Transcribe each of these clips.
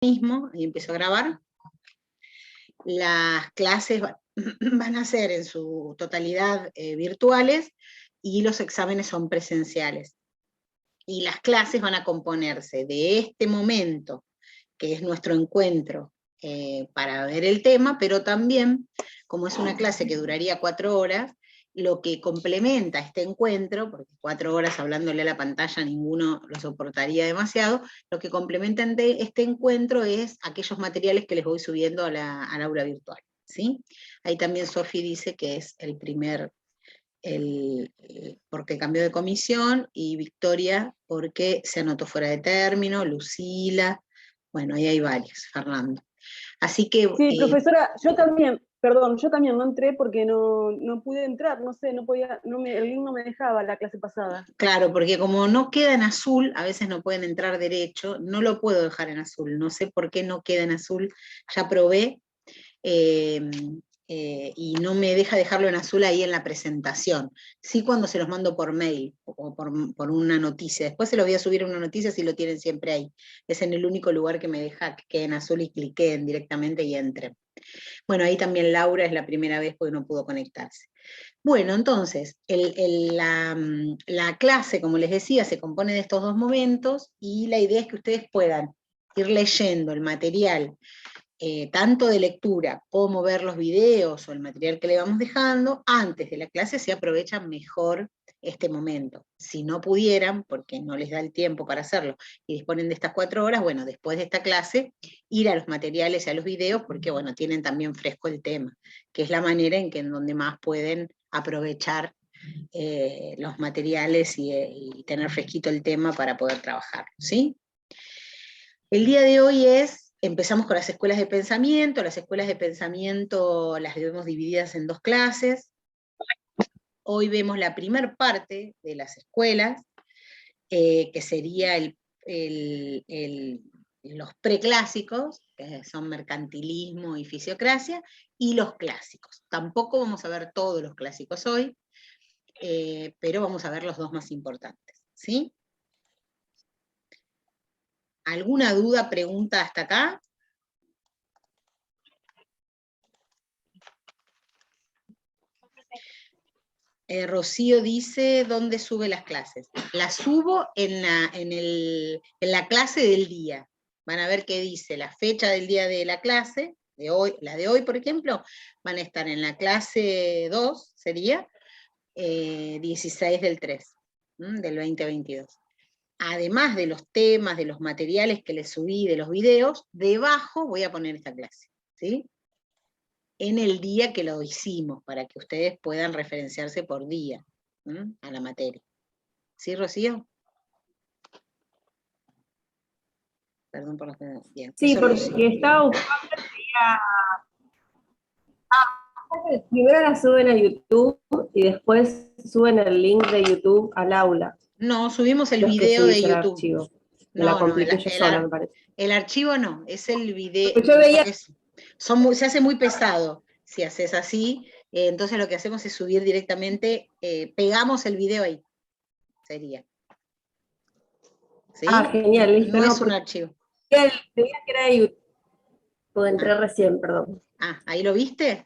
mismo, y empiezo a grabar. Las clases van a ser en su totalidad virtuales y los exámenes son presenciales. Y las clases van a componerse de este momento, que es nuestro encuentro para ver el tema, pero también, como es una clase que duraría 4 horas, lo que complementa este encuentro, porque 4 horas hablándole a la pantalla ninguno lo soportaría demasiado, lo que complementa este encuentro es aquellos materiales que les voy subiendo al aula virtual, ¿sí? Ahí también Sofi dice que es el primer, porque cambió de comisión, y Victoria porque se anotó fuera de término, Lucila, bueno, ahí hay varios, Fernando. Así que... Sí, profesora, yo también no entré porque no pude entrar, no sé, el link no me dejaba la clase pasada. Claro, porque como no queda en azul, a veces no pueden entrar derecho, no lo puedo dejar en azul, no sé por qué no queda en azul, ya probé, y no me deja dejarlo en azul ahí en la presentación, sí cuando se los mando por mail, o por una noticia, después se los voy a subir a una noticia si lo tienen siempre ahí, es en el único lugar que me deja que quede en azul y cliquen directamente y entren. Bueno, ahí también Laura es la primera vez porque no pudo conectarse. Bueno, entonces, la clase, como les decía, se compone de estos 2 momentos, y la idea es que ustedes puedan ir leyendo el material, tanto de lectura como ver los videos o el material que le vamos dejando. Antes de la clase se aprovechan mejor este momento. Si no pudieran, porque no les da el tiempo para hacerlo, y disponen de estas 4 horas, bueno, después de esta clase, ir a los materiales y a los videos, porque bueno, tienen también fresco el tema, que es la manera en donde más pueden aprovechar los materiales y tener fresquito el tema para poder trabajar, ¿sí? El día de hoy empezamos con las escuelas de pensamiento. Las escuelas de pensamiento las vemos divididas en 2 clases. Hoy vemos la primera parte de las escuelas, que sería los preclásicos, que son mercantilismo y fisiocracia, y los clásicos. Tampoco vamos a ver todos los clásicos hoy, pero vamos a ver los 2 más importantes, ¿sí? ¿Alguna duda, pregunta hasta acá? Rocío dice, ¿dónde sube las clases? Las subo en la clase del día. Van a ver qué dice la fecha del día de la clase, de hoy, la de hoy, por ejemplo, van a estar en la clase 2, sería 16 del 3, del 2022. Además de los temas, de los materiales que les subí, de los videos, debajo voy a poner esta clase, ¿sí? En el día que lo hicimos, para que ustedes puedan referenciarse por día a la materia. ¿Sí, Rocío? Perdón por lo que... Bien. Sí, porque estaba buscando primero la suben a YouTube y después suben el link de YouTube al aula. No, subimos el No es que video de subís el YouTube. archivo. Me la No, compliqué yo sola, me parece. el archivo no, es el video. Yo veía... Se hace muy pesado si haces así, entonces lo que hacemos es subir directamente, pegamos el video ahí, sería. ¿Sí? Ah, genial, listo. No es un archivo. Veía que era de YouTube. Puedo entrar recién, perdón. Ah, ¿ahí lo viste?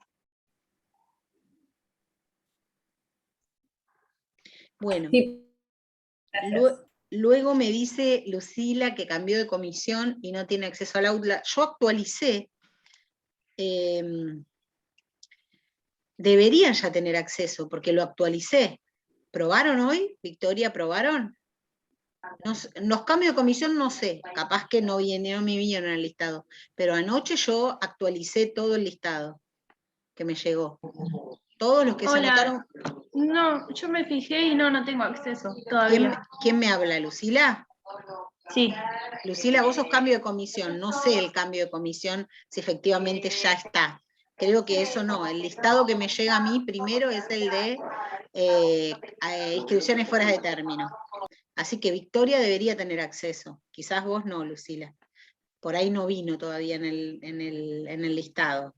Bueno. Sí. Luego me dice Lucila que cambió de comisión y no tiene acceso al aula. Yo actualicé. Deberían ya tener acceso, porque lo actualicé. ¿Probaron hoy? Victoria, ¿probaron? Los cambios de comisión no sé, capaz que no me vinieron en el listado, pero anoche yo actualicé todo el listado que me llegó. Todos los que se anotaron. No, yo me fijé y no tengo acceso todavía. ¿Quién me habla, Lucila? Sí. Lucila, vos sos cambio de comisión, no sé el cambio de comisión si efectivamente ya está. Creo que eso no, el listado que me llega a mí primero es el de inscripciones fuera de término. Así que Victoria debería tener acceso, quizás vos no, Lucila. Por ahí no vino todavía en el listado.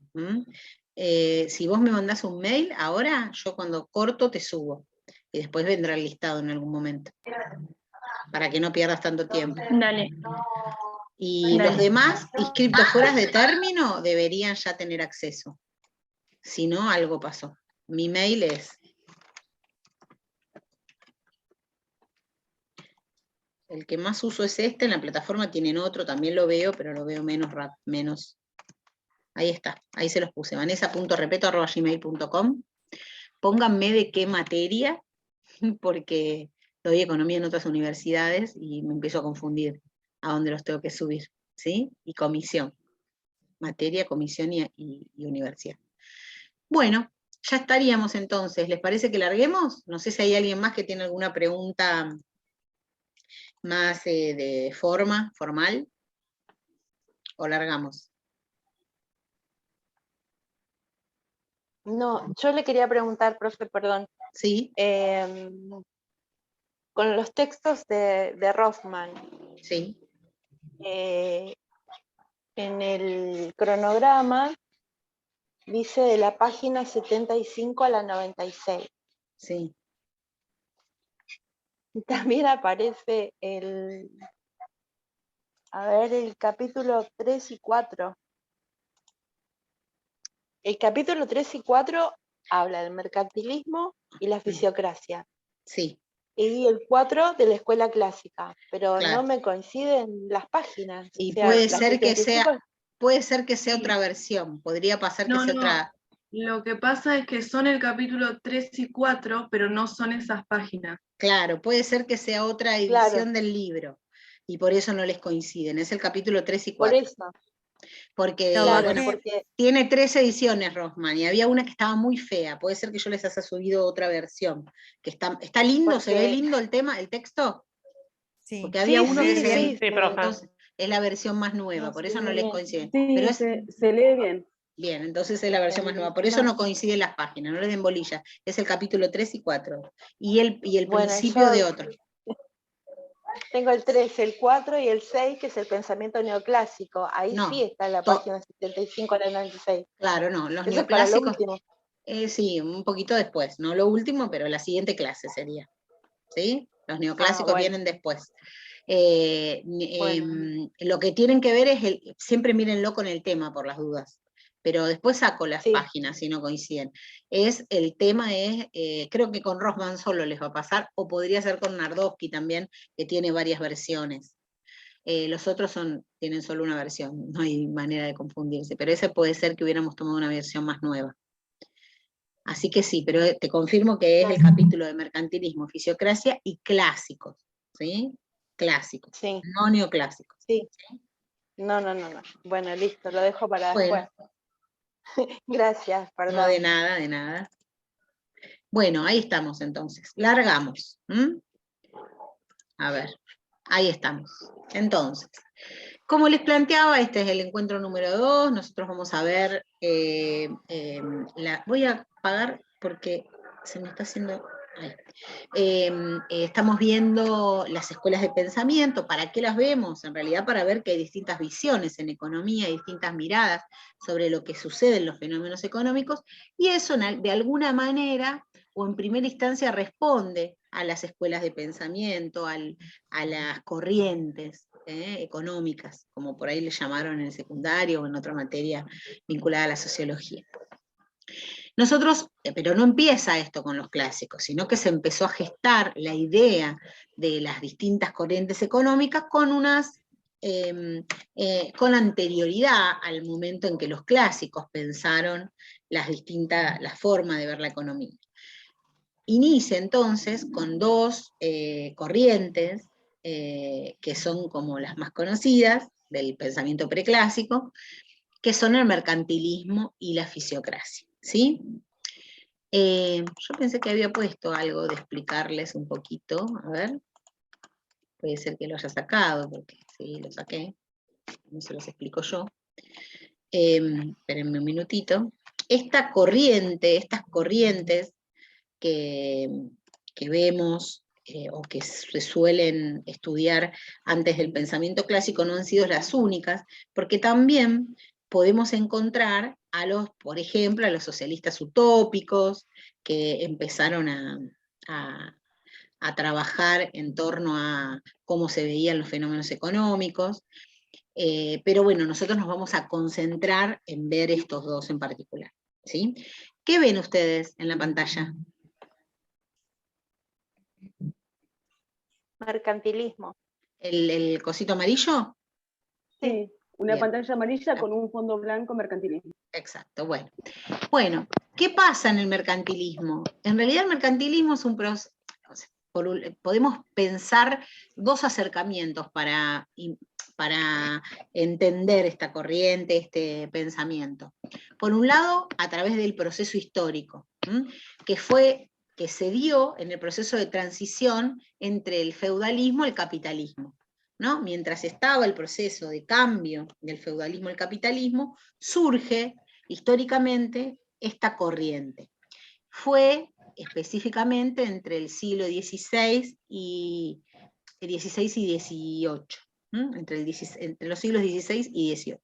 Si vos me mandás un mail, ahora yo cuando corto te subo. Y después vendrá el listado en algún momento. Para que no pierdas tanto tiempo. Dale. Y Dale. los demás, inscriptos fuera de término, deberían ya tener acceso. Si no, algo pasó. Mi mail es... El que más uso es este, en la plataforma tienen otro, también lo veo, pero lo veo menos. Ahí está, ahí se los puse, vanessa.repeto@gmail.com. Pónganme de qué materia, porque doy economía en otras universidades y me empiezo a confundir a dónde los tengo que subir, ¿sí? Y comisión. Materia, comisión y universidad. Bueno, ya estaríamos entonces. ¿Les parece que larguemos? No sé si hay alguien más que tiene alguna pregunta más de formal, o largamos. No, yo le quería preguntar, profe, perdón, Sí, con los textos de Rothman, sí, en el cronograma dice de la página 75 a la 96. sí. Y también aparece el capítulo 3 y 4. El capítulo 3 y 4 habla del mercantilismo y la fisiocracia. Sí, Y el 4 de la escuela clásica, pero claro. no me coinciden las páginas. Y O sea, puede la ser que 75 sea, puede ser que sea Sí. otra versión, podría pasar que No, sea no. otra. Lo que pasa es que son el capítulo 3 y 4, pero no son esas páginas. Claro, puede ser que sea otra Claro, edición del libro, y por eso no les coinciden, es el capítulo 3 y por 4. eso, Porque, No, claro, bueno, porque tiene 3 ediciones Rothman, y había una que estaba muy fea, puede ser que yo les haya subido otra versión, que está lindo, se ve Porque- lindo el tema, el texto, Sí. porque había sí, uno que sí, se ve, sí, Sí, profe. entonces es la versión más nueva, No, por se eso no ve les bien. coincide. Sí, Pero es se lee bien. bien, entonces es la versión más nueva, por eso no coinciden las páginas, no le den bolilla, es el capítulo 3 y 4, y el Bueno, principio yo de otro. tengo el 3, el 4 y el 6, que es el pensamiento neoclásico. Ahí No, sí está la página 75 a la 96. claro, no, los Eso es para lo neoclásicos, último. sí, un poquito después, no lo último, pero la siguiente clase sería, ¿sí? Los neoclásicos bueno. vienen después. Bueno. Lo que tienen que ver es, siempre mírenlo con el tema por las dudas, pero después saco las Sí. páginas si no coinciden. El tema es, creo que con Rothman solo les va a pasar, o podría ser con Nardowski también, que tiene varias versiones. Los otros tienen solo una versión, no hay manera de confundirse, pero ese puede ser que hubiéramos tomado una versión más nueva. Así que sí, pero te confirmo que es el capítulo de mercantilismo, fisiocracia y clásicos, ¿sí? Clásicos, Sí. no neoclásicos. Sí. No. Bueno, listo, lo dejo para Bueno, después. Gracias, perdón. no, de nada, de nada. Bueno, ahí estamos entonces. Largamos. A ver, ahí estamos. Entonces, como les planteaba, este es el encuentro número 2. Nosotros vamos a ver, voy a apagar porque se me está haciendo... estamos viendo las escuelas de pensamiento. ¿Para qué las vemos? En realidad para ver que hay distintas visiones en economía, distintas miradas sobre lo que sucede en los fenómenos económicos, y eso de alguna manera, o en primera instancia, responde a las escuelas de pensamiento, a las corrientes económicas, como por ahí le llamaron en el secundario o en otra materia vinculada a la sociología. Nosotros, pero no empieza esto con los clásicos, sino que se empezó a gestar la idea de las distintas corrientes económicas con con anterioridad al momento en que los clásicos pensaron la forma de ver la economía. Inicia entonces con dos corrientes que son como las más conocidas del pensamiento preclásico, que son el mercantilismo y la fisiocracia, ¿sí? Yo pensé que había puesto algo de explicarles un poquito, a ver, puede ser que lo haya sacado, porque sí, lo saqué, no se los explico yo. Espérenme un minutito. Estas corrientes que vemos o que se suelen estudiar antes del pensamiento clásico no han sido las únicas, porque también podemos encontrar por ejemplo, a los socialistas utópicos, que empezaron a trabajar en torno a cómo se veían los fenómenos económicos. Pero bueno, nosotros nos vamos a concentrar en ver estos dos en particular, ¿sí? ¿Qué ven ustedes en la pantalla? Mercantilismo. ¿El cosito amarillo? Sí, una Bien. pantalla amarilla con un fondo blanco, mercantilismo. Exacto, bueno. Bueno, ¿qué pasa en el mercantilismo? En realidad el mercantilismo es un proceso, podemos pensar dos acercamientos para entender esta corriente, este pensamiento. Por un lado, a través del proceso histórico, que se dio en el proceso de transición entre el feudalismo y el capitalismo, ¿no? Mientras estaba el proceso de cambio del feudalismo al capitalismo, surge históricamente esta corriente. Fue específicamente entre el siglo XVI y XVIII, entre los siglos XVI y XVIII.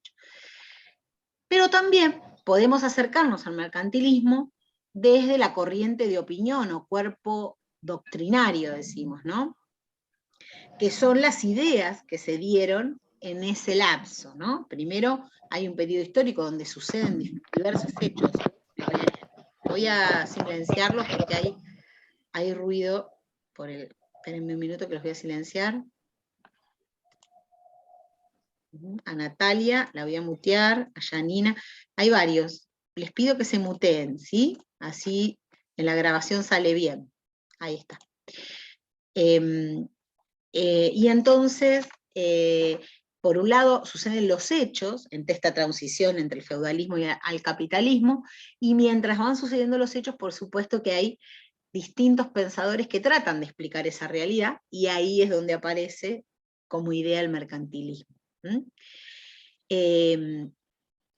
Pero también podemos acercarnos al mercantilismo desde la corriente de opinión o cuerpo doctrinario, decimos, ¿no? Que son las ideas que se dieron en ese lapso, ¿no? Primero hay un periodo histórico donde suceden diversos hechos. Voy a silenciarlos porque hay ruido espérenme un minuto que los voy a silenciar. A Natalia, la voy a mutear, a Janina, hay varios. Les pido que se muteen, ¿sí? Así en la grabación sale bien. Ahí está. Y entonces, por un lado, suceden los hechos, entre esta transición entre el feudalismo y al capitalismo, y mientras van sucediendo los hechos, por supuesto que hay distintos pensadores que tratan de explicar esa realidad, y ahí es donde aparece como idea el mercantilismo.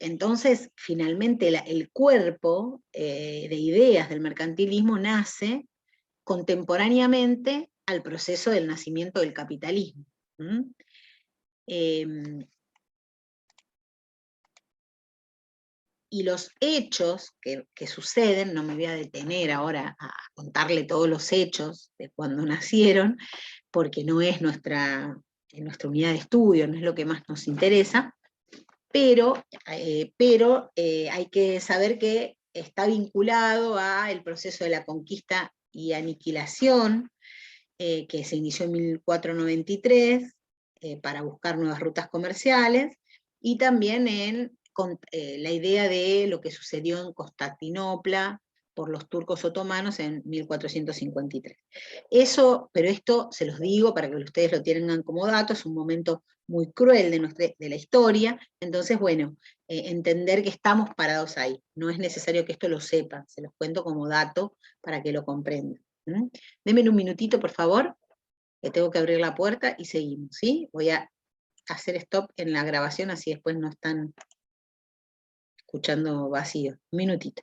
Entonces, finalmente, el cuerpo de ideas del mercantilismo nace contemporáneamente al proceso del nacimiento del capitalismo. Y los hechos que suceden, no me voy a detener ahora a contarle todos los hechos de cuando nacieron, porque no es nuestra unidad de estudio, no es lo que más nos interesa, pero hay que saber que está vinculado al proceso de la conquista y aniquilación, que se inició en 1493, para buscar nuevas rutas comerciales, y también en la idea de lo que sucedió en Constantinopla por los turcos otomanos en 1453. Pero esto se los digo para que ustedes lo tengan como dato, es un momento muy cruel de la historia, entonces bueno, entender que estamos parados ahí, no es necesario que esto lo sepan, se los cuento como dato para que lo comprendan. Denme un minutito, por favor, que tengo que abrir la puerta y seguimos, ¿sí? Voy a hacer stop en la grabación, así después no están escuchando vacío. Un minutito.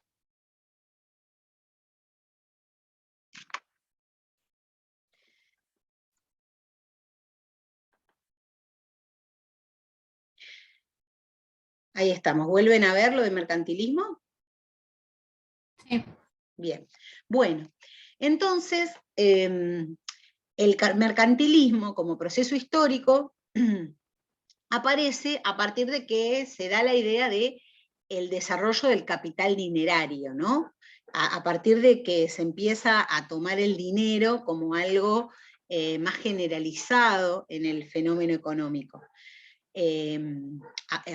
Ahí estamos. ¿Vuelven a ver lo de mercantilismo? Sí. Bien. Bueno, entonces, el mercantilismo como proceso histórico aparece a partir de que se da la idea de el desarrollo del capital dinerario, ¿no? A partir de que se empieza a tomar el dinero como algo más generalizado en el fenómeno económico.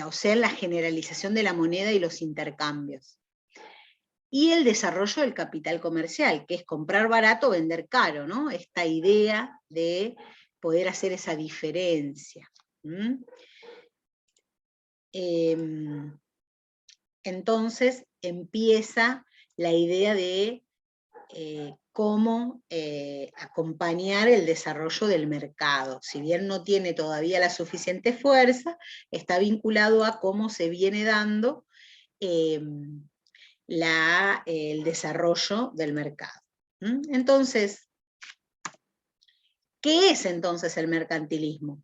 O sea, la generalización de la moneda y los intercambios. Y el desarrollo del capital comercial, que es comprar barato, vender caro, ¿no? Esta idea de poder hacer esa diferencia. Entonces empieza la idea de cómo acompañar el desarrollo del mercado. Si bien no tiene todavía la suficiente fuerza, está vinculado a cómo se viene dando el desarrollo del mercado. Entonces, ¿qué es entonces el mercantilismo?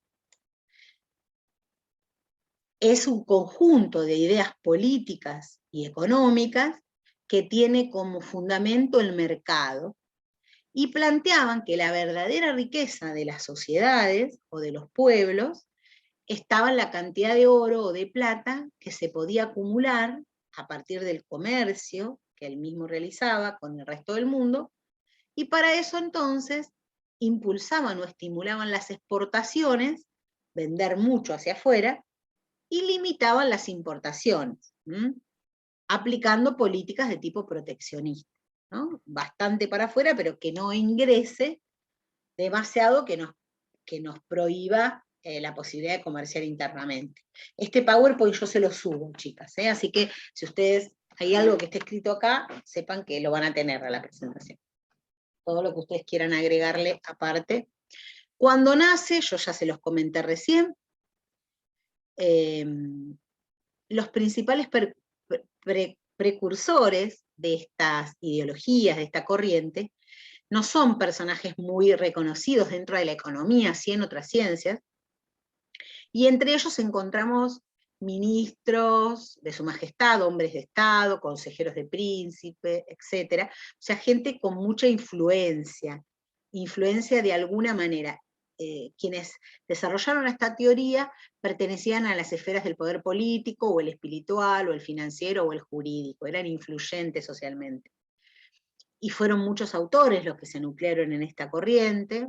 Es un conjunto de ideas políticas y económicas que tiene como fundamento el mercado, y planteaban que la verdadera riqueza de las sociedades o de los pueblos estaba la cantidad de oro o de plata que se podía acumular a partir del comercio que él mismo realizaba con el resto del mundo, y para eso entonces impulsaban o estimulaban las exportaciones, vender mucho hacia afuera, y limitaban las importaciones, aplicando políticas de tipo proteccionista, ¿no? Bastante para afuera, pero que no ingrese demasiado, que nos prohíba la posibilidad de comerciar internamente. Este PowerPoint yo se lo subo, chicas, así que si ustedes hay algo que esté escrito acá, sepan que lo van a tener a la presentación. Todo lo que ustedes quieran agregarle aparte. Cuando nace, yo ya se los comenté recién, los principales precursores de estas ideologías, de esta corriente, no son personajes muy reconocidos dentro de la economía, sí en otras ciencias, y entre ellos encontramos ministros de su majestad, hombres de Estado, consejeros de príncipe, etc. O sea, gente con mucha influencia de alguna manera. Quienes desarrollaron esta teoría pertenecían a las esferas del poder político, o el espiritual, o el financiero, o el jurídico, eran influyentes socialmente. Y fueron muchos autores los que se nuclearon en esta corriente,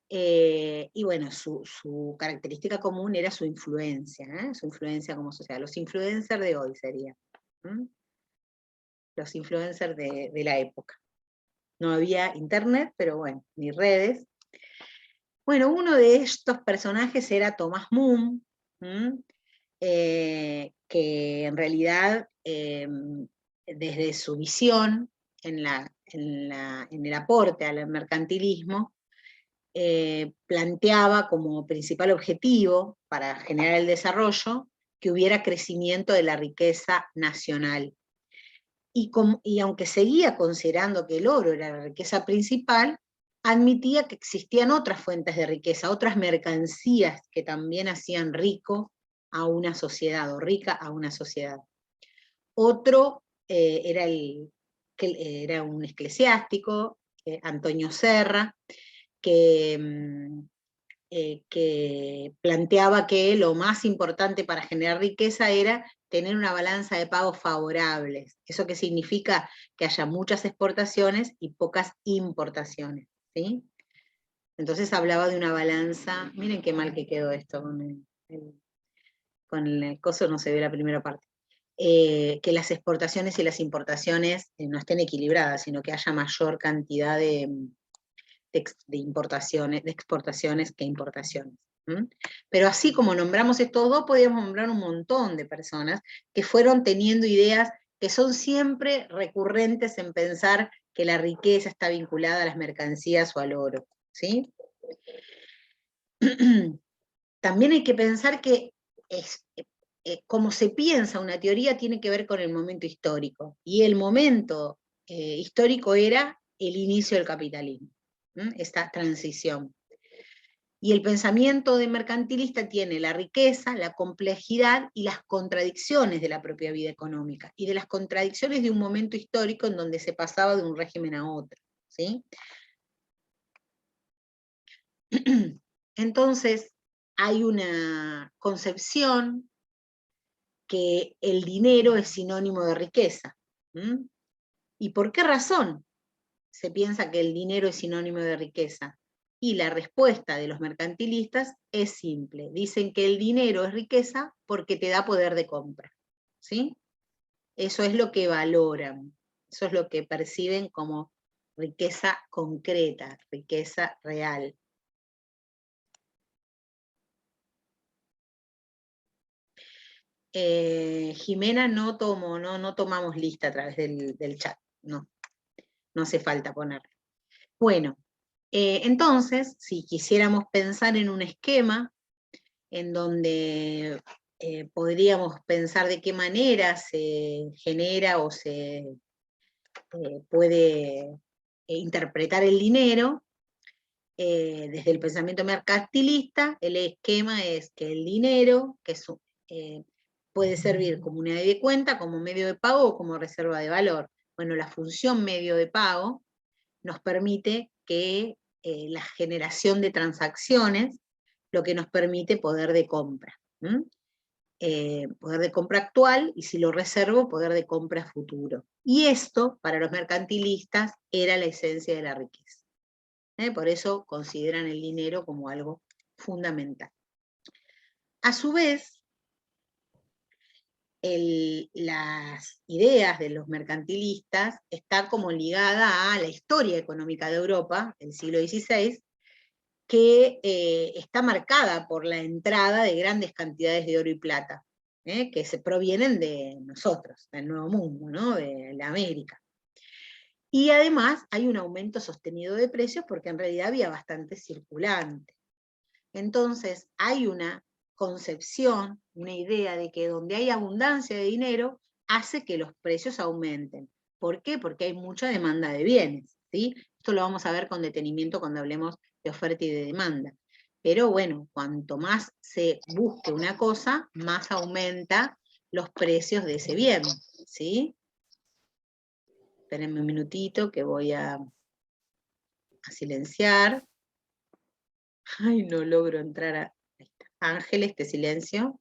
y bueno, su característica común era su influencia como sociedad. Los influencers de hoy serían, los influencers de la época. No había internet, pero bueno, ni redes. Bueno, uno de estos personajes era Thomas Moon, que en realidad, desde su visión en el aporte al mercantilismo, planteaba como principal objetivo para generar el desarrollo que hubiera crecimiento de la riqueza nacional. Y aunque seguía considerando que el oro era la riqueza principal, admitía que existían otras fuentes de riqueza, otras mercancías que también hacían rico a una sociedad, o rica a una sociedad. Otro era un eclesiástico, Antonio Serra, que planteaba que lo más importante para generar riqueza era tener una balanza de pagos favorables. ¿Eso qué significa? Que haya muchas exportaciones y pocas importaciones, ¿sí? Entonces hablaba de una balanza, miren qué mal que quedó esto, con el coso no se ve la primera parte, que las exportaciones y las importaciones no estén equilibradas, sino que haya mayor cantidad de importaciones, de exportaciones que importaciones. Pero así como nombramos estos dos, podríamos nombrar un montón de personas que fueron teniendo ideas que son siempre recurrentes en pensar que la riqueza está vinculada a las mercancías o al oro, ¿sí? También hay que pensar que como se piensa una teoría tiene que ver con el momento histórico, y el momento histórico era el inicio del capitalismo, esta transición. Y el pensamiento de mercantilista tiene la riqueza, la complejidad y las contradicciones de la propia vida económica, y de las contradicciones de un momento histórico en donde se pasaba de un régimen a otro, ¿sí? Entonces, hay una concepción que el dinero es sinónimo de riqueza. ¿Y por qué razón se piensa que el dinero es sinónimo de riqueza? Y la respuesta de los mercantilistas es simple. Dicen que el dinero es riqueza porque te da poder de compra, ¿sí? Eso es lo que valoran, eso es lo que perciben como riqueza concreta, riqueza real. Jimena, no tomamos lista a través del chat, no hace falta ponerlo. Bueno, entonces, si quisiéramos pensar en un esquema en donde podríamos pensar de qué manera se genera o se puede interpretar el dinero, desde el pensamiento mercantilista, el esquema es que el dinero, puede servir como unidad de cuenta, como medio de pago o como reserva de valor. Bueno, la función medio de pago nos permite que la generación de transacciones lo que nos permite poder de compra. Poder de compra actual, y si lo reservo, poder de compra futuro. Y esto, para los mercantilistas, era la esencia de la riqueza. Por eso consideran el dinero como algo fundamental. A su vez, las ideas de los mercantilistas están como ligada a la historia económica de Europa, del siglo XVI, que está marcada por la entrada de grandes cantidades de oro y plata, que se provienen de nosotros, del Nuevo Mundo, ¿no? de la América. Y además hay un aumento sostenido de precios porque en realidad había bastante circulante. Entonces hay una concepción, una idea de que donde hay abundancia de dinero, hace que los precios aumenten. ¿Por qué? Porque hay mucha demanda de bienes, ¿sí? Esto lo vamos a ver con detenimiento cuando hablemos de oferta y de demanda. Pero bueno, cuanto más se busque una cosa, más aumenta los precios de ese bien, ¿sí? Espérenme un minutito que voy a silenciar. Ay, no logro entrar a... Ahí está. Ángeles, te silencio.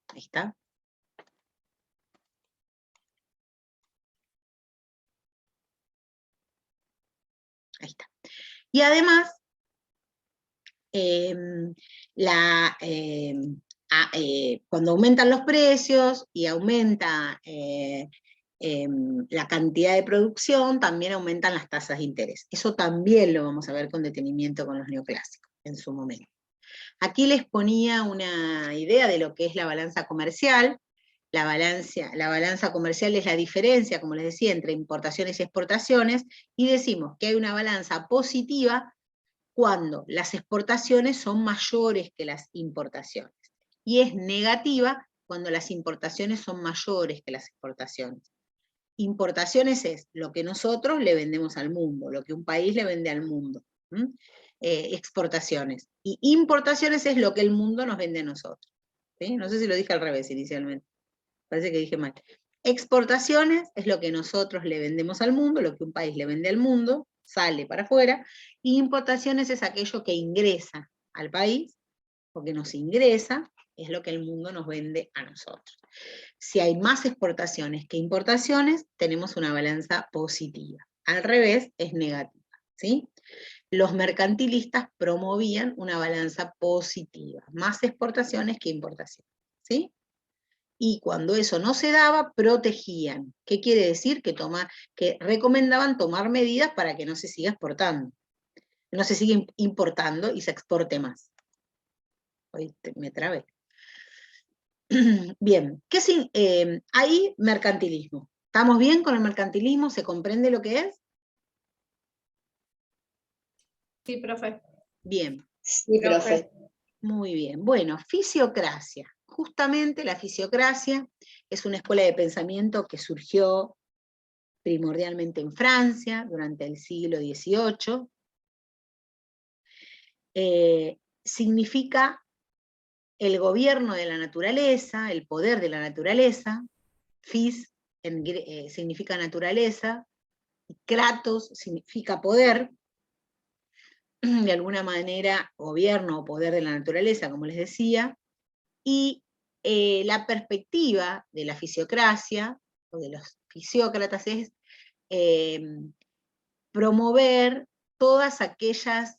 Ahí está. Ahí está. Y además, cuando aumentan los precios y aumenta la cantidad de producción, también aumentan las tasas de interés. Eso también lo vamos a ver con detenimiento con los neoclásicos en su momento. Aquí les ponía una idea de lo que es la balanza comercial. La balanza comercial es la diferencia, como les decía, entre importaciones y exportaciones, y decimos que hay una balanza positiva cuando las exportaciones son mayores que las importaciones, y es negativa cuando las importaciones son mayores que las exportaciones. Importaciones es lo que nosotros le vendemos al mundo, lo que un país le vende al mundo. Exportaciones. Y importaciones es lo que el mundo nos vende a nosotros. ¿Sí? No sé si lo dije al revés inicialmente. Parece que dije mal. Exportaciones es lo que nosotros le vendemos al mundo, lo que un país le vende al mundo, sale para afuera. Y importaciones es aquello que ingresa al país, porque nos ingresa, es lo que el mundo nos vende a nosotros. Si hay más exportaciones que importaciones, tenemos una balanza positiva. Al revés, es negativa, ¿sí? Los mercantilistas promovían una balanza positiva, más exportaciones que importaciones, ¿sí? Y cuando eso no se daba, protegían. ¿Qué quiere decir? Que recomendaban tomar medidas para que no se siga exportando, no se siga importando y se exporte más. Hoy me trabé. Bien, hay mercantilismo. ¿Estamos bien con el mercantilismo? ¿Se comprende lo que es? Sí, profe. Bien. Sí, profe. Muy bien. Bueno, fisiocracia. Justamente la fisiocracia es una escuela de pensamiento que surgió primordialmente en Francia durante el siglo XVIII. Significa el gobierno de la naturaleza, el poder de la naturaleza. Phys significa naturaleza, kratos significa poder, de alguna manera gobierno o poder de la naturaleza, como les decía, y la perspectiva de la fisiocracia, o de los fisiócratas, es promover todas aquellas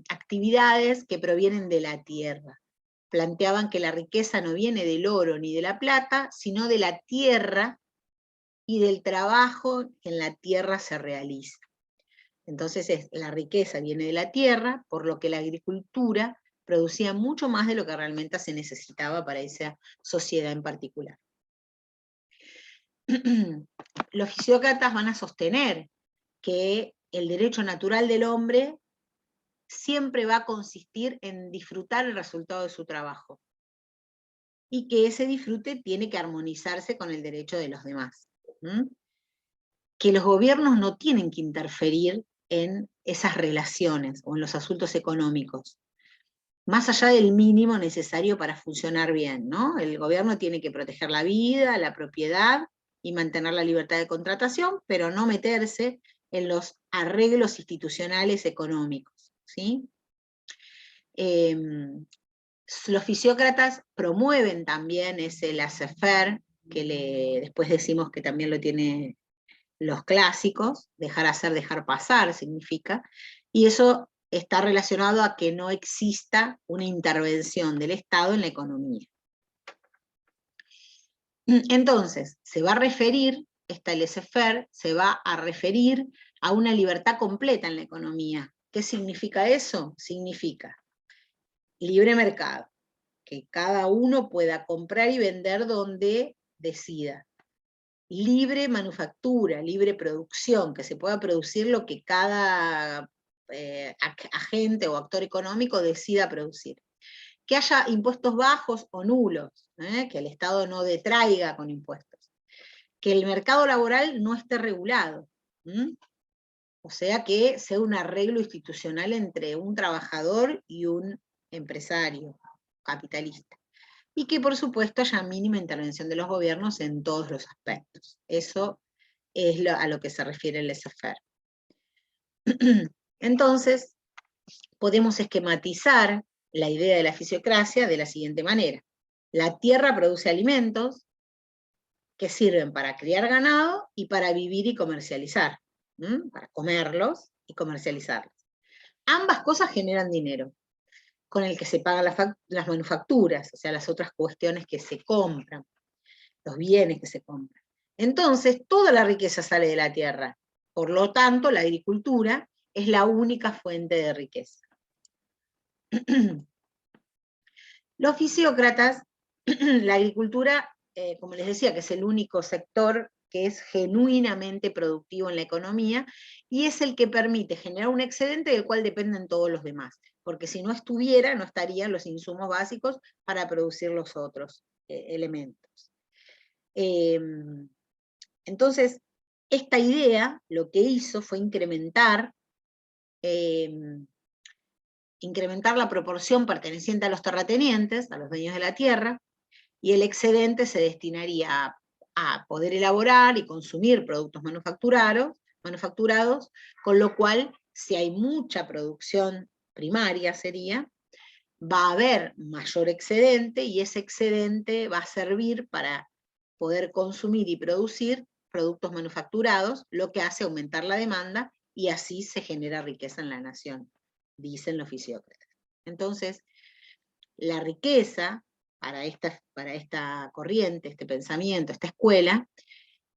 actividades que provienen de la tierra. Planteaban que la riqueza no viene del oro ni de la plata, sino de la tierra y del trabajo que en la tierra se realiza. Entonces la riqueza viene de la tierra, por lo que la agricultura producía mucho más de lo que realmente se necesitaba para esa sociedad en particular. Los fisiócratas van a sostener que el derecho natural del hombre siempre va a consistir en disfrutar el resultado de su trabajo, y que ese disfrute tiene que armonizarse con el derecho de los demás. Que los gobiernos no tienen que interferir en esas relaciones o en los asuntos económicos, más allá del mínimo necesario para funcionar bien, ¿no? El gobierno tiene que proteger la vida, la propiedad y mantener la libertad de contratación, pero no meterse en los arreglos institucionales económicos, ¿sí? Los fisiócratas promueven también ese laissez-faire, que después decimos que también lo tiene los clásicos, dejar hacer, dejar pasar significa, y eso está relacionado a que no exista una intervención del Estado en la economía. Entonces, se va a referir, esta laissez-faire se va a referir a una libertad completa en la economía. ¿Qué significa eso? Significa libre mercado, que cada uno pueda comprar y vender donde decida. Libre manufactura, libre producción, que se pueda producir lo que cada agente o actor económico decida producir. Que haya impuestos bajos o nulos, que el Estado no detraiga con impuestos. Que el mercado laboral no esté regulado, o sea que sea un arreglo institucional entre un trabajador y un empresario capitalista. Y que por supuesto haya mínima intervención de los gobiernos en todos los aspectos. Eso es a lo que se refiere el laissez-faire. Entonces, podemos esquematizar la idea de la fisiocracia de la siguiente manera. La tierra produce alimentos que sirven para criar ganado y para vivir y comercializar, para comerlos y comercializarlos. Ambas cosas generan dinero, con el que se pagan las manufacturas, o sea, las otras cuestiones que se compran, los bienes que se compran. Entonces, toda la riqueza sale de la tierra. Por lo tanto, la agricultura es la única fuente de riqueza. Los fisiócratas, la agricultura, como les decía, que es el único sector que es genuinamente productivo en la economía, y es el que permite generar un excedente del cual dependen todos los demás, porque si no estuviera, no estarían los insumos básicos para producir los otros elementos. Entonces, esta idea lo que hizo fue incrementar la proporción perteneciente a los terratenientes, a los dueños de la tierra, y el excedente se destinaría a poder elaborar y consumir productos manufacturados, con lo cual, si hay mucha producción primaria va a haber mayor excedente, y ese excedente va a servir para poder consumir y producir productos manufacturados, lo que hace aumentar la demanda, y así se genera riqueza en la nación, dicen los fisiócratas. Entonces, la riqueza, para esta corriente, este pensamiento, esta escuela,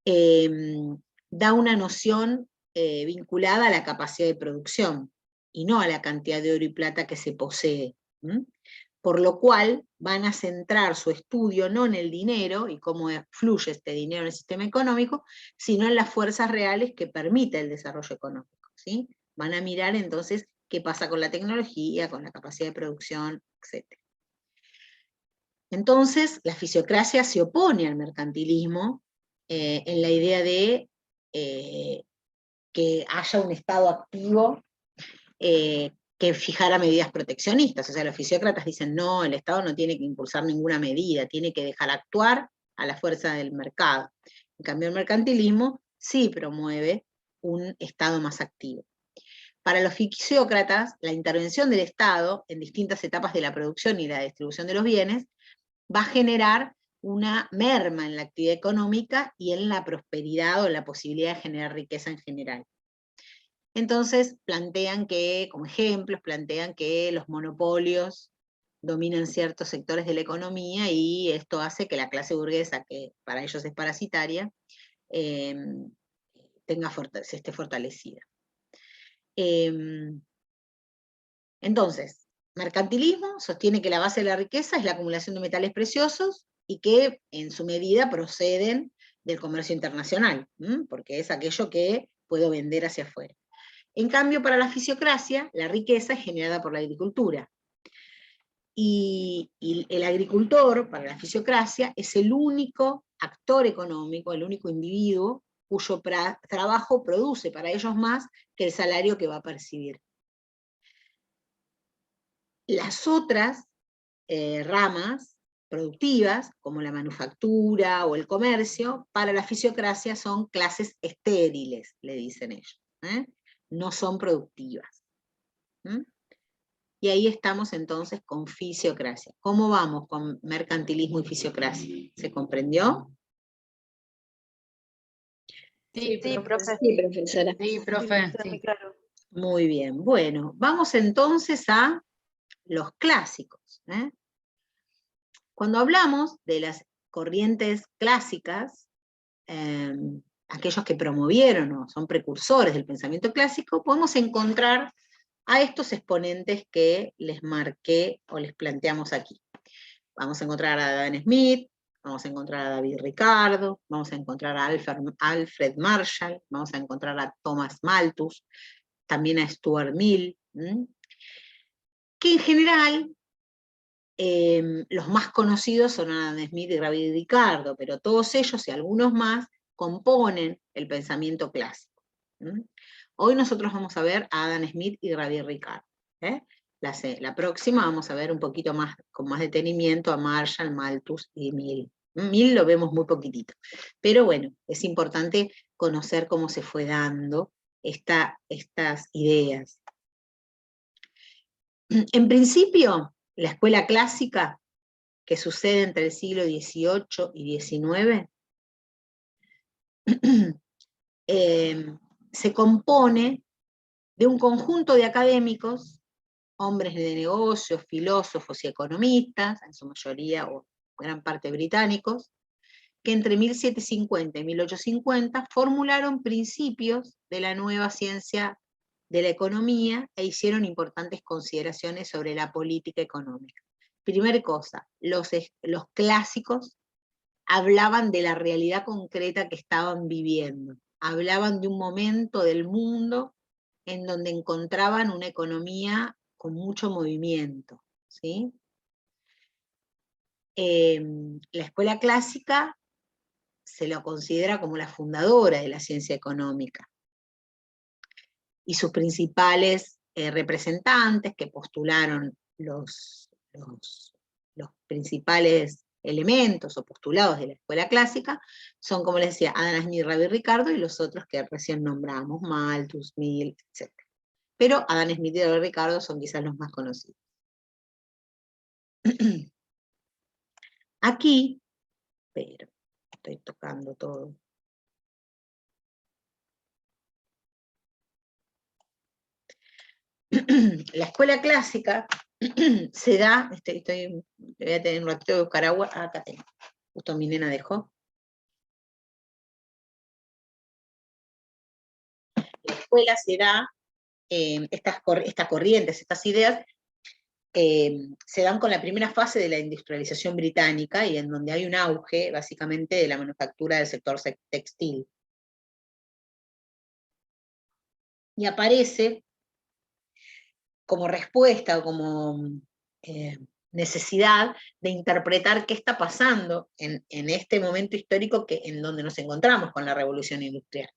da una noción vinculada a la capacidad de producción, y no a la cantidad de oro y plata que se posee. Por lo cual van a centrar su estudio no en el dinero y cómo fluye este dinero en el sistema económico, sino en las fuerzas reales que permiten el desarrollo económico, ¿sí? Van a mirar entonces qué pasa con la tecnología, con la capacidad de producción, etc. Entonces, la fisiocracia se opone al mercantilismo en la idea de que haya un Estado activo que fijara medidas proteccionistas. O sea, los fisiócratas dicen, no, el Estado no tiene que impulsar ninguna medida, tiene que dejar actuar a la fuerza del mercado. En cambio, el mercantilismo sí promueve un Estado más activo. Para los fisiócratas, la intervención del Estado en distintas etapas de la producción y la distribución de los bienes va a generar una merma en la actividad económica y en la prosperidad o la posibilidad de generar riqueza en general. Entonces plantean que, como ejemplos, plantean que los monopolios dominan ciertos sectores de la economía, y esto hace que la clase burguesa, que para ellos es parasitaria, se esté fortalecida. Entonces, mercantilismo sostiene que la base de la riqueza es la acumulación de metales preciosos, y que en su medida proceden del comercio internacional, porque es aquello que puedo vender hacia afuera. En cambio, para la fisiocracia, la riqueza es generada por la agricultura. Y el agricultor, para la fisiocracia, es el único actor económico, el único individuo cuyo trabajo produce para ellos más que el salario que va a percibir. Las otras ramas productivas, como la manufactura o el comercio, para la fisiocracia son clases estériles, le dicen ellos, no son productivas. Y ahí estamos entonces con fisiocracia. ¿Cómo vamos con mercantilismo y fisiocracia? ¿Se comprendió? Sí, Sí, profe. Sí, profesora. Sí, Sí, profe. profesora, Sí. muy claro. Muy bien. Bueno, vamos entonces a los clásicos. Cuando hablamos de las corrientes clásicas, aquellos que promovieron o son precursores del pensamiento clásico, podemos encontrar a estos exponentes que les marqué o les planteamos aquí. Vamos a encontrar a Adam Smith, vamos a encontrar a David Ricardo, vamos a encontrar a Alfred Marshall, vamos a encontrar a Thomas Malthus, también a Stuart Mill, que en general los más conocidos son Adam Smith y David Ricardo, pero todos ellos y algunos más componen el pensamiento clásico. Hoy nosotros vamos a ver a Adam Smith y David Ricardo. La próxima vamos a ver un poquito más, con más detenimiento, a Marshall, Malthus y Mill. Mill lo vemos muy poquitito. Pero bueno, es importante conocer cómo se fue dando estas ideas. En principio, la escuela clásica, que sucede entre el siglo XVIII y XIX, se compone de un conjunto de académicos, hombres de negocios, filósofos y economistas, en su mayoría o gran parte británicos, que entre 1750 y 1850 formularon principios de la nueva ciencia de la economía e hicieron importantes consideraciones sobre la política económica. Primer cosa, los clásicos hablaban de la realidad concreta que estaban viviendo, hablaban de un momento del mundo en donde encontraban una economía con mucho movimiento, ¿sí? La escuela clásica se lo considera como la fundadora de la ciencia económica, y sus principales representantes que postularon los principales elementos o postulados de la escuela clásica son, como les decía, Adam Smith, David Ricardo y los otros que recién nombramos, Malthus, Mill, etc. Pero Adam Smith y David Ricardo son quizás los más conocidos. Aquí, pero estoy tocando todo. La escuela clásica se da, voy a tener un ratito de buscar agua, acá tengo, justo mi nena dejó. La escuela se da, estas corrientes, estas ideas, se dan con la primera fase de la industrialización británica y en donde hay un auge, básicamente, de la manufactura del sector textil. Y aparece como respuesta o como necesidad de interpretar qué está pasando en este momento histórico en donde nos encontramos con la revolución industrial.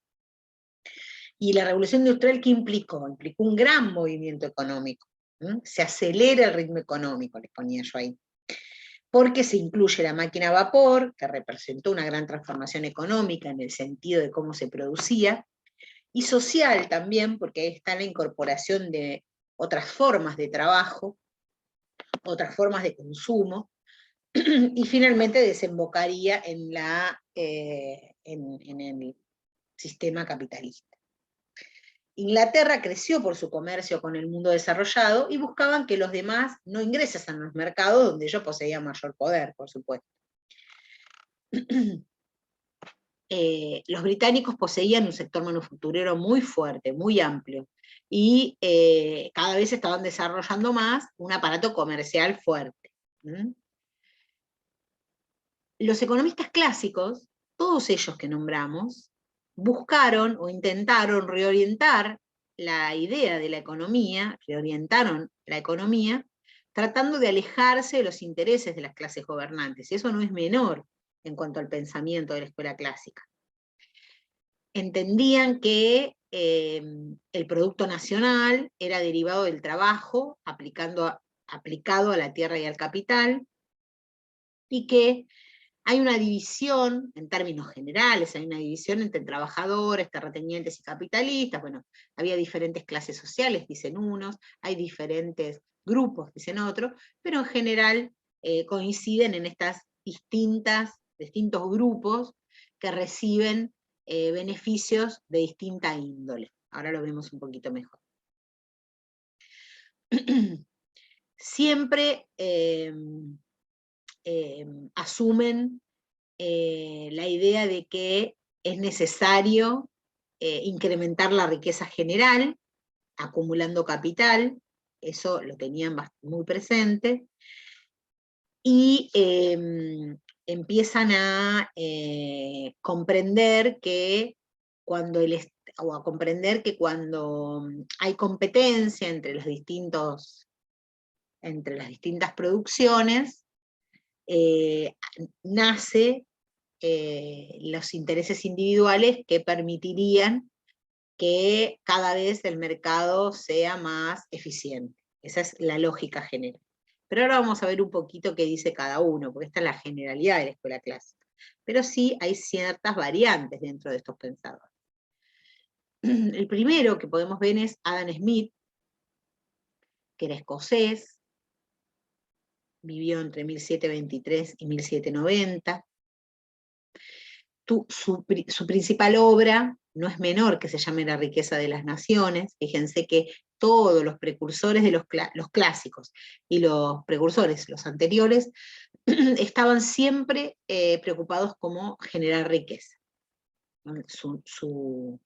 Y la revolución industrial, ¿qué implicó? Implicó un gran movimiento económico. Se acelera el ritmo económico, les ponía yo ahí. Porque se incluye la máquina a vapor, que representó una gran transformación económica en el sentido de cómo se producía, y social también, porque ahí está la incorporación de otras formas de trabajo, otras formas de consumo, y finalmente desembocaría en el sistema capitalista. Inglaterra creció por su comercio con el mundo desarrollado y buscaban que los demás no ingresen a los mercados donde ellos poseían mayor poder, por supuesto. Los británicos poseían un sector manufacturero muy fuerte, muy amplio, y cada vez estaban desarrollando más un aparato comercial fuerte. Los economistas clásicos, todos ellos que nombramos, buscaron o intentaron reorientar la idea de la economía, reorientaron la economía, tratando de alejarse de los intereses de las clases gobernantes, y eso no es menor en cuanto al pensamiento de la escuela clásica. Entendían que el producto nacional era derivado del trabajo aplicado a la tierra y al capital, y que Hay una división, en términos generales, hay una división entre trabajadores, terratenientes y capitalistas. Bueno, había diferentes clases sociales, dicen unos, hay diferentes grupos, dicen otros, pero en general coinciden en estas distintos grupos que reciben beneficios de distinta índole. Ahora lo vemos un poquito mejor. Siempre asumen la idea de que es necesario incrementar la riqueza general, acumulando capital, eso lo tenían muy presente, y empiezan a comprender que cuando hay competencia entre las distintas producciones, nace los intereses individuales que permitirían que cada vez el mercado sea más eficiente. Esa es la lógica general. Pero ahora vamos a ver un poquito qué dice cada uno, porque esta es la generalidad de la escuela clásica. Pero sí hay ciertas variantes dentro de estos pensadores. El primero que podemos ver es Adam Smith, que era escocés, vivió entre 1723 y 1790. Su principal obra no es menor, que se llame La riqueza de las naciones. Fíjense que todos los precursores de los clásicos y los precursores, los anteriores, estaban siempre preocupados como generar riqueza. Su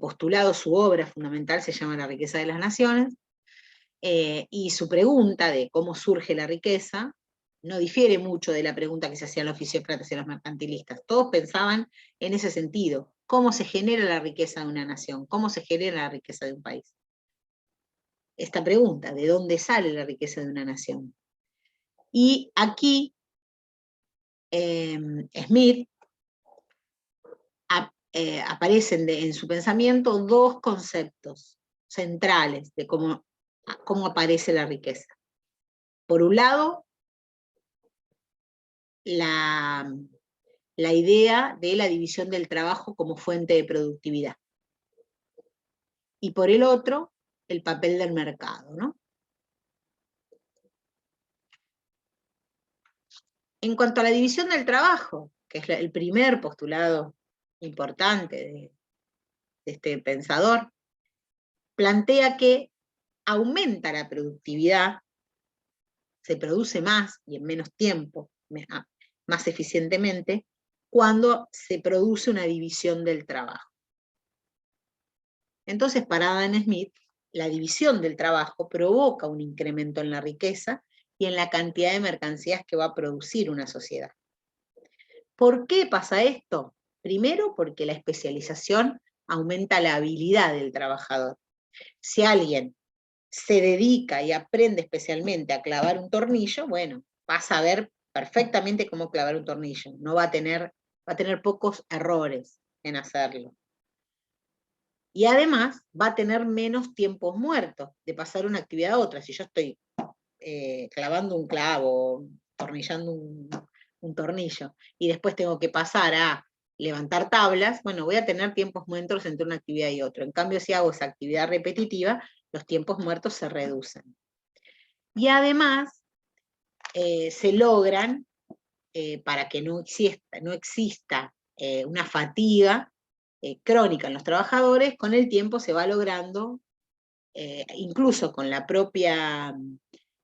postulado, su obra fundamental se llama La riqueza de las naciones, y su pregunta de cómo surge la riqueza no difiere mucho de la pregunta que se hacían los fisiócratas y los mercantilistas. Todos pensaban en ese sentido: ¿cómo se genera la riqueza de una nación? ¿Cómo se genera la riqueza de un país? Esta pregunta, ¿de dónde sale la riqueza de una nación? Y aquí Smith aparecen en su pensamiento dos conceptos centrales de cómo aparece la riqueza. Por un lado, la idea de la división del trabajo como fuente de productividad. Y por el otro, el papel del mercado, ¿no? En cuanto a la división del trabajo, que es el primer postulado importante de este pensador, plantea que aumenta la productividad, se produce más y en menos tiempo, más eficientemente, cuando se produce una división del trabajo. Entonces, para Adam Smith, la división del trabajo provoca un incremento en la riqueza y en la cantidad de mercancías que va a producir una sociedad. ¿Por qué pasa esto? Primero, porque la especialización aumenta la habilidad del trabajador. Si alguien se dedica y aprende especialmente a clavar un tornillo, bueno, va a saber perfectamente cómo clavar un tornillo, no va a tener pocos errores en hacerlo. Y además va a tener menos tiempos muertos de pasar una actividad a otra. Si yo estoy clavando un clavo, tornillando un tornillo, y después tengo que pasar a levantar tablas, bueno, voy a tener tiempos muertos entre una actividad y otra. En cambio, si hago esa actividad repetitiva, los tiempos muertos se reducen. Y además, se logran, para que no exista una fatiga crónica en los trabajadores, con el tiempo se va logrando, incluso con la propia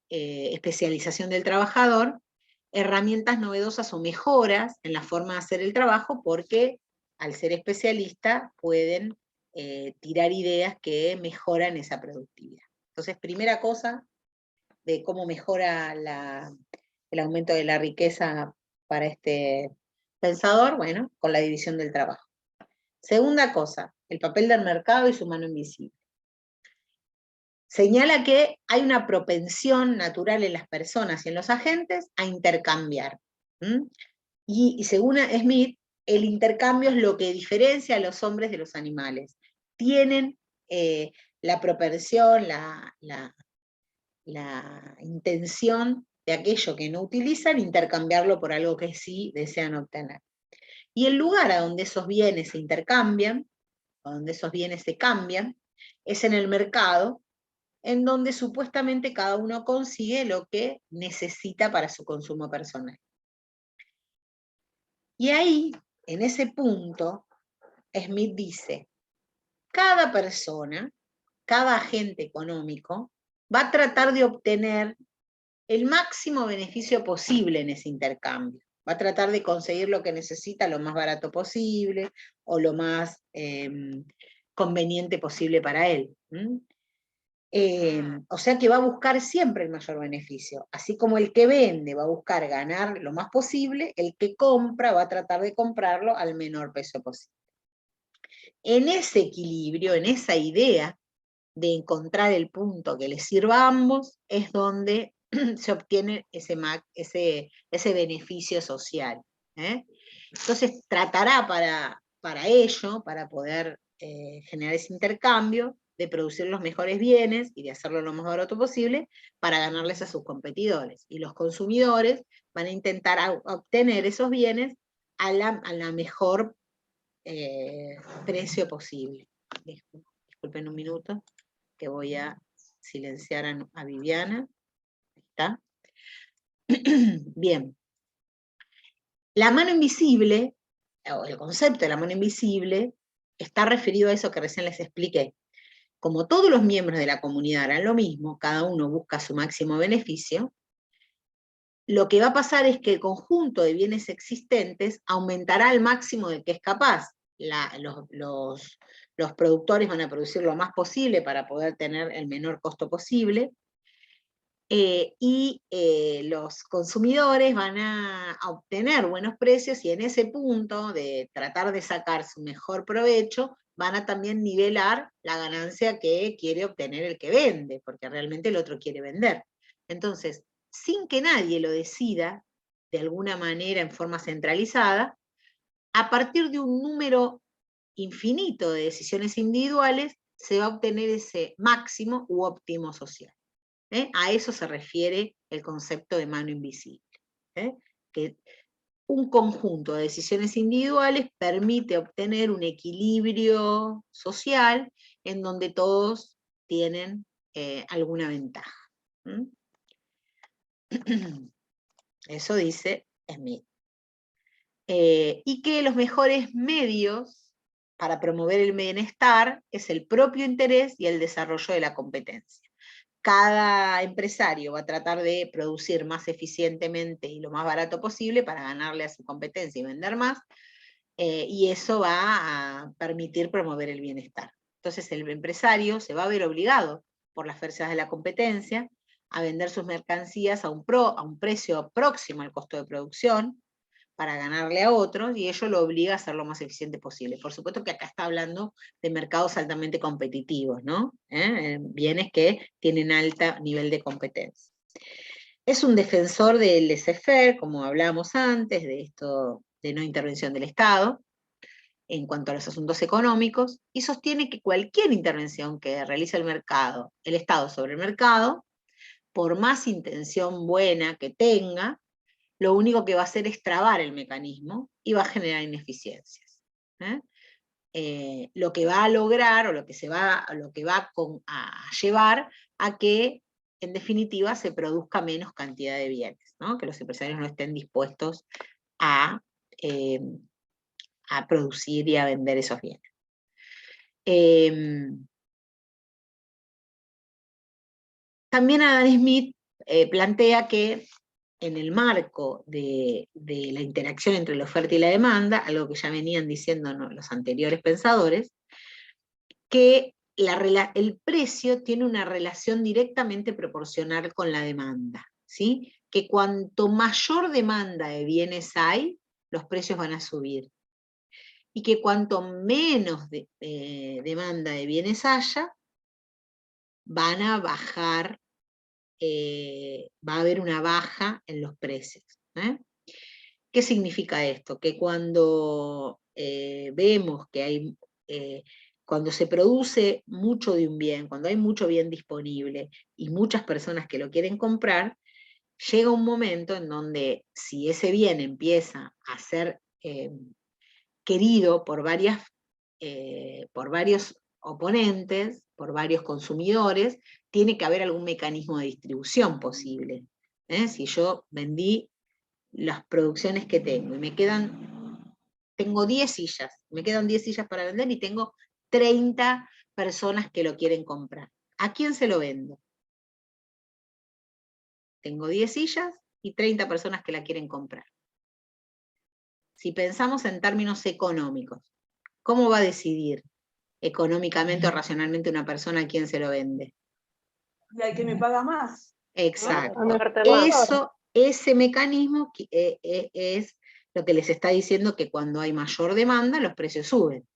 especialización del trabajador, herramientas novedosas o mejoras en la forma de hacer el trabajo, porque al ser especialista pueden tirar ideas que mejoran esa productividad. Entonces, primera cosa de cómo mejora el aumento de la riqueza para este pensador, bueno, con la división del trabajo. Segunda cosa, el papel del mercado y su mano invisible. Señala que hay una propensión natural en las personas y en los agentes a intercambiar. Y según Smith, el intercambio es lo que diferencia a los hombres de los animales. Tienen la propensión, la intención de aquello que no utilizan, intercambiarlo por algo que sí desean obtener. Y el lugar a donde esos bienes se intercambian, a donde esos bienes se cambian, es en el mercado, en donde supuestamente cada uno consigue lo que necesita para su consumo personal. Y ahí, en ese punto, Smith dice, cada persona, cada agente económico, va a tratar de obtener el máximo beneficio posible en ese intercambio. Va a tratar de conseguir lo que necesita lo más barato posible o lo más conveniente posible para él. O sea que va a buscar siempre el mayor beneficio. Así como el que vende va a buscar ganar lo más posible, el que compra va a tratar de comprarlo al menor precio posible. En ese equilibrio, en esa idea de encontrar el punto que les sirva a ambos, es donde se obtiene ese beneficio social. Entonces tratará para ello, para poder generar ese intercambio, de producir los mejores bienes y de hacerlo lo más barato posible para ganarles a sus competidores. Y los consumidores van a intentar obtener esos bienes a la mejor precio posible. Disculpen un minuto, que voy a silenciar a Viviana. ¿Está? Bien. La mano invisible, o el concepto de la mano invisible, está referido a eso que recién les expliqué. Como todos los miembros de la comunidad harán lo mismo, cada uno busca su máximo beneficio, lo que va a pasar es que el conjunto de bienes existentes aumentará al máximo del que es capaz. Los productores van a producir lo más posible para poder tener el menor costo posible, y los consumidores van a obtener buenos precios, y en ese punto de tratar de sacar su mejor provecho, van a también nivelar la ganancia que quiere obtener el que vende, porque realmente el otro quiere vender. Entonces, sin que nadie lo decida, de alguna manera en forma centralizada, a partir de un número infinito de decisiones individuales, se va a obtener ese máximo u óptimo social. A eso se refiere el concepto de mano invisible. Que un conjunto de decisiones individuales permite obtener un equilibrio social en donde todos tienen alguna ventaja. Eso dice Smith. Y que los mejores medios para promover el bienestar es el propio interés y el desarrollo de la competencia. Cada empresario va a tratar de producir más eficientemente y lo más barato posible para ganarle a su competencia y vender más, y eso va a permitir promover el bienestar. Entonces el empresario se va a ver obligado por las fuerzas de la competencia a vender sus mercancías a un precio próximo al costo de producción, para ganarle a otros, y ello lo obliga a ser lo más eficiente posible. Por supuesto que acá está hablando de mercados altamente competitivos, ¿no? Bienes que tienen alto nivel de competencia. Es un defensor del laissez-faire, como hablábamos antes, de esto de no intervención del Estado, en cuanto a los asuntos económicos, y sostiene que cualquier intervención que realice el Estado sobre el mercado, por más intención buena que tenga, lo único que va a hacer es trabar el mecanismo y va a generar ineficiencias. Lo que va a lograr, o lo que va a llevar a que, en definitiva, se produzca menos cantidad de bienes, ¿no? Que los empresarios no estén dispuestos a producir y a vender esos bienes. También Adam Smith plantea que en el marco de la interacción entre la oferta y la demanda, algo que ya venían diciendo los anteriores pensadores, que el precio tiene una relación directamente proporcional con la demanda, ¿sí? Que cuanto mayor demanda de bienes hay, los precios van a subir. Y que cuanto menos demanda de bienes haya, van a bajar, va a haber una baja en los precios. ¿Qué significa esto? Que cuando vemos que hay, cuando se produce mucho de un bien, cuando hay mucho bien disponible y muchas personas que lo quieren comprar, llega un momento en donde si ese bien empieza a ser querido por varios oponentes, por varios consumidores, tiene que haber algún mecanismo de distribución posible. Si yo vendí las producciones que tengo y tengo 10 sillas, me quedan 10 sillas para vender y tengo 30 personas que lo quieren comprar. ¿A quién se lo vendo? Tengo 10 sillas y 30 personas que la quieren comprar. Si pensamos en términos económicos, ¿cómo va a decidir económicamente o racionalmente una persona a quién se lo vende? Y al que me paga más. Exacto. ¿No? Ese mecanismo es lo que les está diciendo que cuando hay mayor demanda, los precios suben.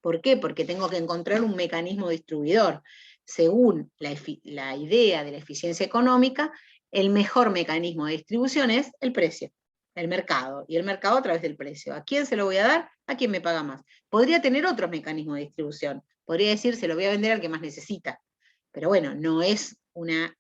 ¿Por qué? Porque tengo que encontrar un mecanismo distribuidor. Según la idea de la eficiencia económica, el mejor mecanismo de distribución es el precio, el mercado, y el mercado a través del precio. ¿A quién se lo voy a dar? A quien me paga más. Podría tener otros mecanismos de distribución. Podría decir, se lo voy a vender al que más necesita. Pero bueno, no es una...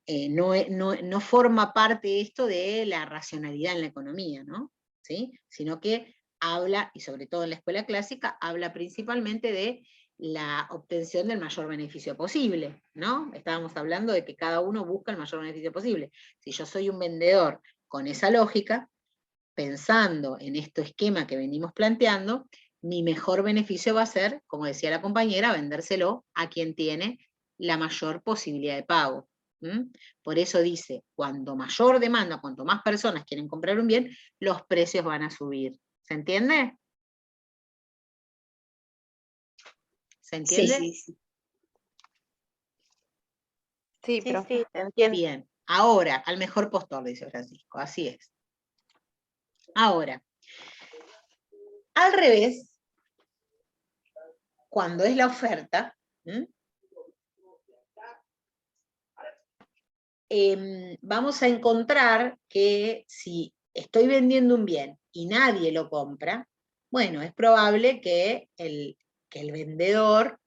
no forma parte esto de la racionalidad en la economía, ¿no? ¿Sí? Sino que habla, y sobre todo en la escuela clásica, habla principalmente de la obtención del mayor beneficio posible, ¿no? Estábamos hablando de que cada uno busca el mayor beneficio posible. Si yo soy un vendedor con esa lógica, pensando en este esquema que venimos planteando, mi mejor beneficio va a ser, como decía la compañera, vendérselo a quien tiene la mayor posibilidad de pago. Por eso dice, cuanto mayor demanda, cuanto más personas quieren comprar un bien, los precios van a subir. ¿Se entiende? ¿Se entiende? Sí, te entiendo. Bien. Ahora, al mejor postor, dice Francisco. Así es. Ahora, al revés, cuando es la oferta, vamos a encontrar que si estoy vendiendo un bien y nadie lo compra, bueno, es probable que el vendedor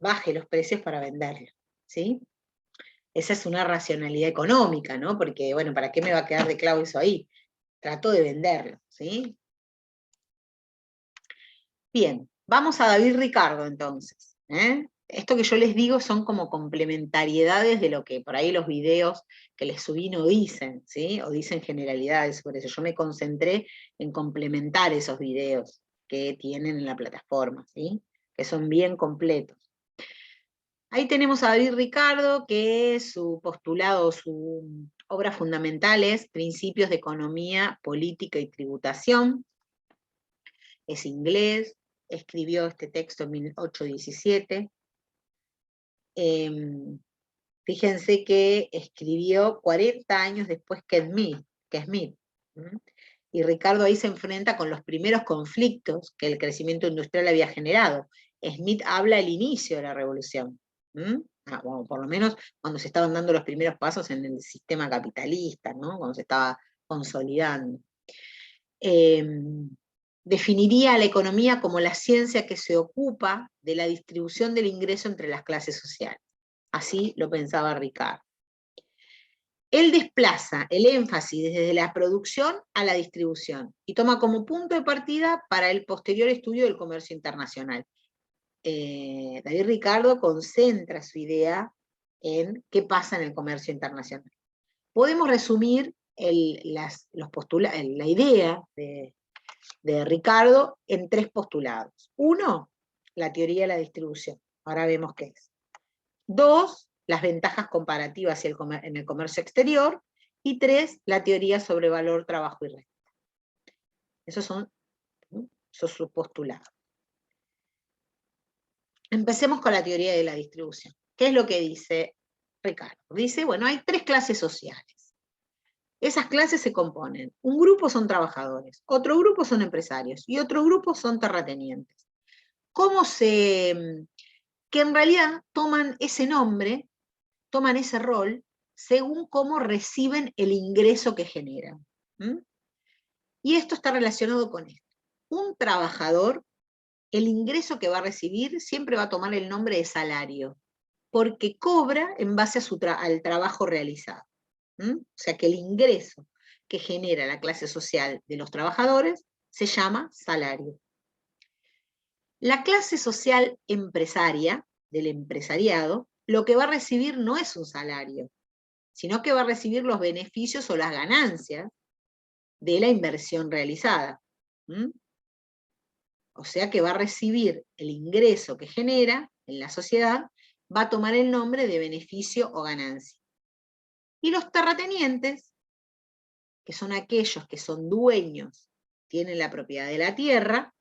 baje los precios para venderlo, ¿sí? Esa es una racionalidad económica, ¿no? Porque, bueno, ¿para qué me va a quedar de clavo eso ahí? Trato de venderlo, ¿sí? Bien, vamos a David Ricardo entonces, Esto que yo les digo son como complementariedades de lo que por ahí los videos que les subí no dicen, ¿sí? O dicen generalidades, por eso yo me concentré en complementar esos videos que tienen en la plataforma, ¿sí? Que son bien completos. Ahí tenemos a David Ricardo, que su postulado, su obra fundamental es Principios de Economía, Política y Tributación. Es inglés, escribió este texto en 1817. Fíjense que escribió 40 años después que Smith. Y Ricardo ahí se enfrenta con los primeros conflictos que el crecimiento industrial había generado. Smith habla del inicio de la revolución. Bueno, por lo menos cuando se estaban dando los primeros pasos en el sistema capitalista, ¿no? Cuando se estaba consolidando. Definiría a la economía como la ciencia que se ocupa de la distribución del ingreso entre las clases sociales. Así lo pensaba Ricardo. Él desplaza el énfasis desde la producción a la distribución y toma como punto de partida para el posterior estudio del comercio internacional. David Ricardo concentra su idea en qué pasa en el comercio internacional. Podemos resumir la idea de Ricardo en 3 postulados. 1, la teoría de la distribución. Ahora vemos qué es. 2, las ventajas comparativas en el comercio exterior. Y 3, la teoría sobre valor, trabajo y renta. Esos son sus postulados. Empecemos con la teoría de la distribución. ¿Qué es lo que dice Ricardo? Dice, bueno, hay 3 clases sociales. Esas clases se componen. Un grupo son trabajadores, otro grupo son empresarios y otro grupo son terratenientes. Que en realidad toman ese nombre, toman ese rol, según cómo reciben el ingreso que generan. Y esto está relacionado con esto. Un trabajador, el ingreso que va a recibir siempre va a tomar el nombre de salario. porque cobra en base a al trabajo realizado. O sea que el ingreso que genera la clase social de los trabajadores se llama salario. La clase social empresaria, del empresariado, lo que va a recibir no es un salario, sino que va a recibir los beneficios o las ganancias de la inversión realizada. O sea que va a recibir el ingreso que genera en la sociedad, va a tomar el nombre de beneficio o ganancia. Y los terratenientes, que son aquellos que son dueños, tienen la propiedad de la tierra,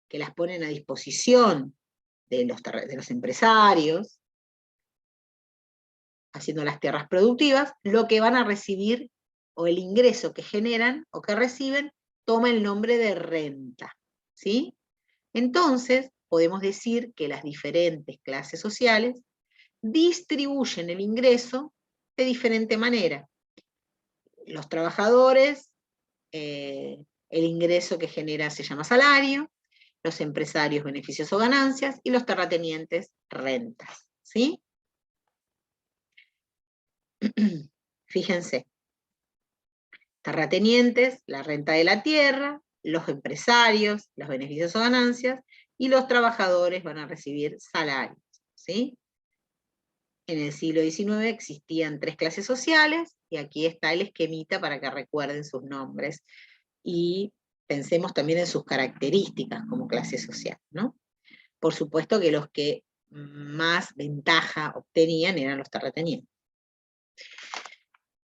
que las ponen a disposición de los empresarios, haciendo las tierras productivas, lo que van a recibir, o el ingreso que generan o que reciben, toma el nombre de renta. ¿Sí? Entonces, podemos decir que las diferentes clases sociales distribuyen el ingreso de diferente manera. Los trabajadores, el ingreso que genera se llama salario, los empresarios beneficios o ganancias, y los terratenientes rentas. ¿Sí? Fíjense, terratenientes, la renta de la tierra, los empresarios, los beneficios o ganancias, y los trabajadores van a recibir salarios. ¿Sí? En el siglo XIX existían 3 clases sociales, y aquí está el esquemita para que recuerden sus nombres, y pensemos también en sus características como clase social, ¿no? Por supuesto que los que más ventaja obtenían eran los terratenientes.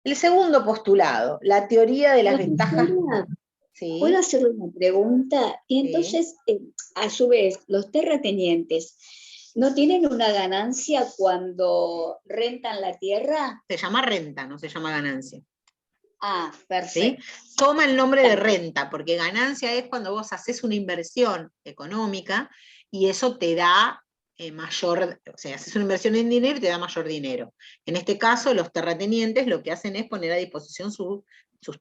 El segundo postulado, la teoría de las ventajas. ¿Sí? ¿Puedo hacerle una pregunta? Y entonces, a su vez, los terratenientes, ¿no tienen una ganancia cuando rentan la tierra? Se llama renta, no se llama ganancia. Ah, perfecto. ¿Sí? Toma el nombre de renta, porque ganancia es cuando vos haces una inversión económica y eso te da mayor, o sea, haces una inversión en dinero y te da mayor dinero. En este caso, los terratenientes lo que hacen es poner a disposición sus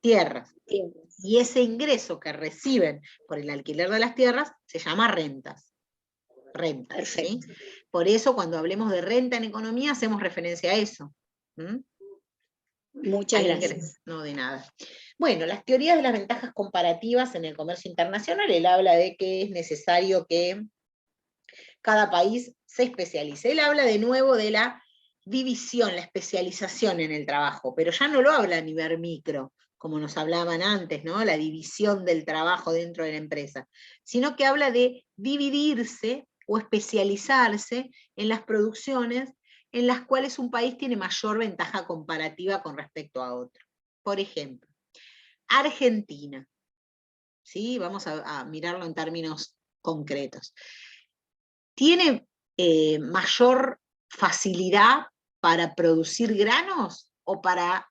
tierras. Y ese ingreso que reciben por el alquiler de las tierras se llama rentas. Rentas, ¿sí? Por eso cuando hablemos de renta en economía hacemos referencia a eso. Muchas gracias. No, de nada. Bueno, las teorías de las ventajas comparativas en el comercio internacional, él habla de que es necesario que cada país se especialice. Él habla de nuevo de la división, la especialización en el trabajo, pero ya no lo habla a nivel micro, como nos hablaban antes, ¿no? La división del trabajo dentro de la empresa, sino que habla de dividirse o especializarse en las producciones en las cuales un país tiene mayor ventaja comparativa con respecto a otro. Por ejemplo, Argentina, ¿sí? Vamos a mirarlo en términos concretos. ¿Tiene mayor facilidad para producir granos o para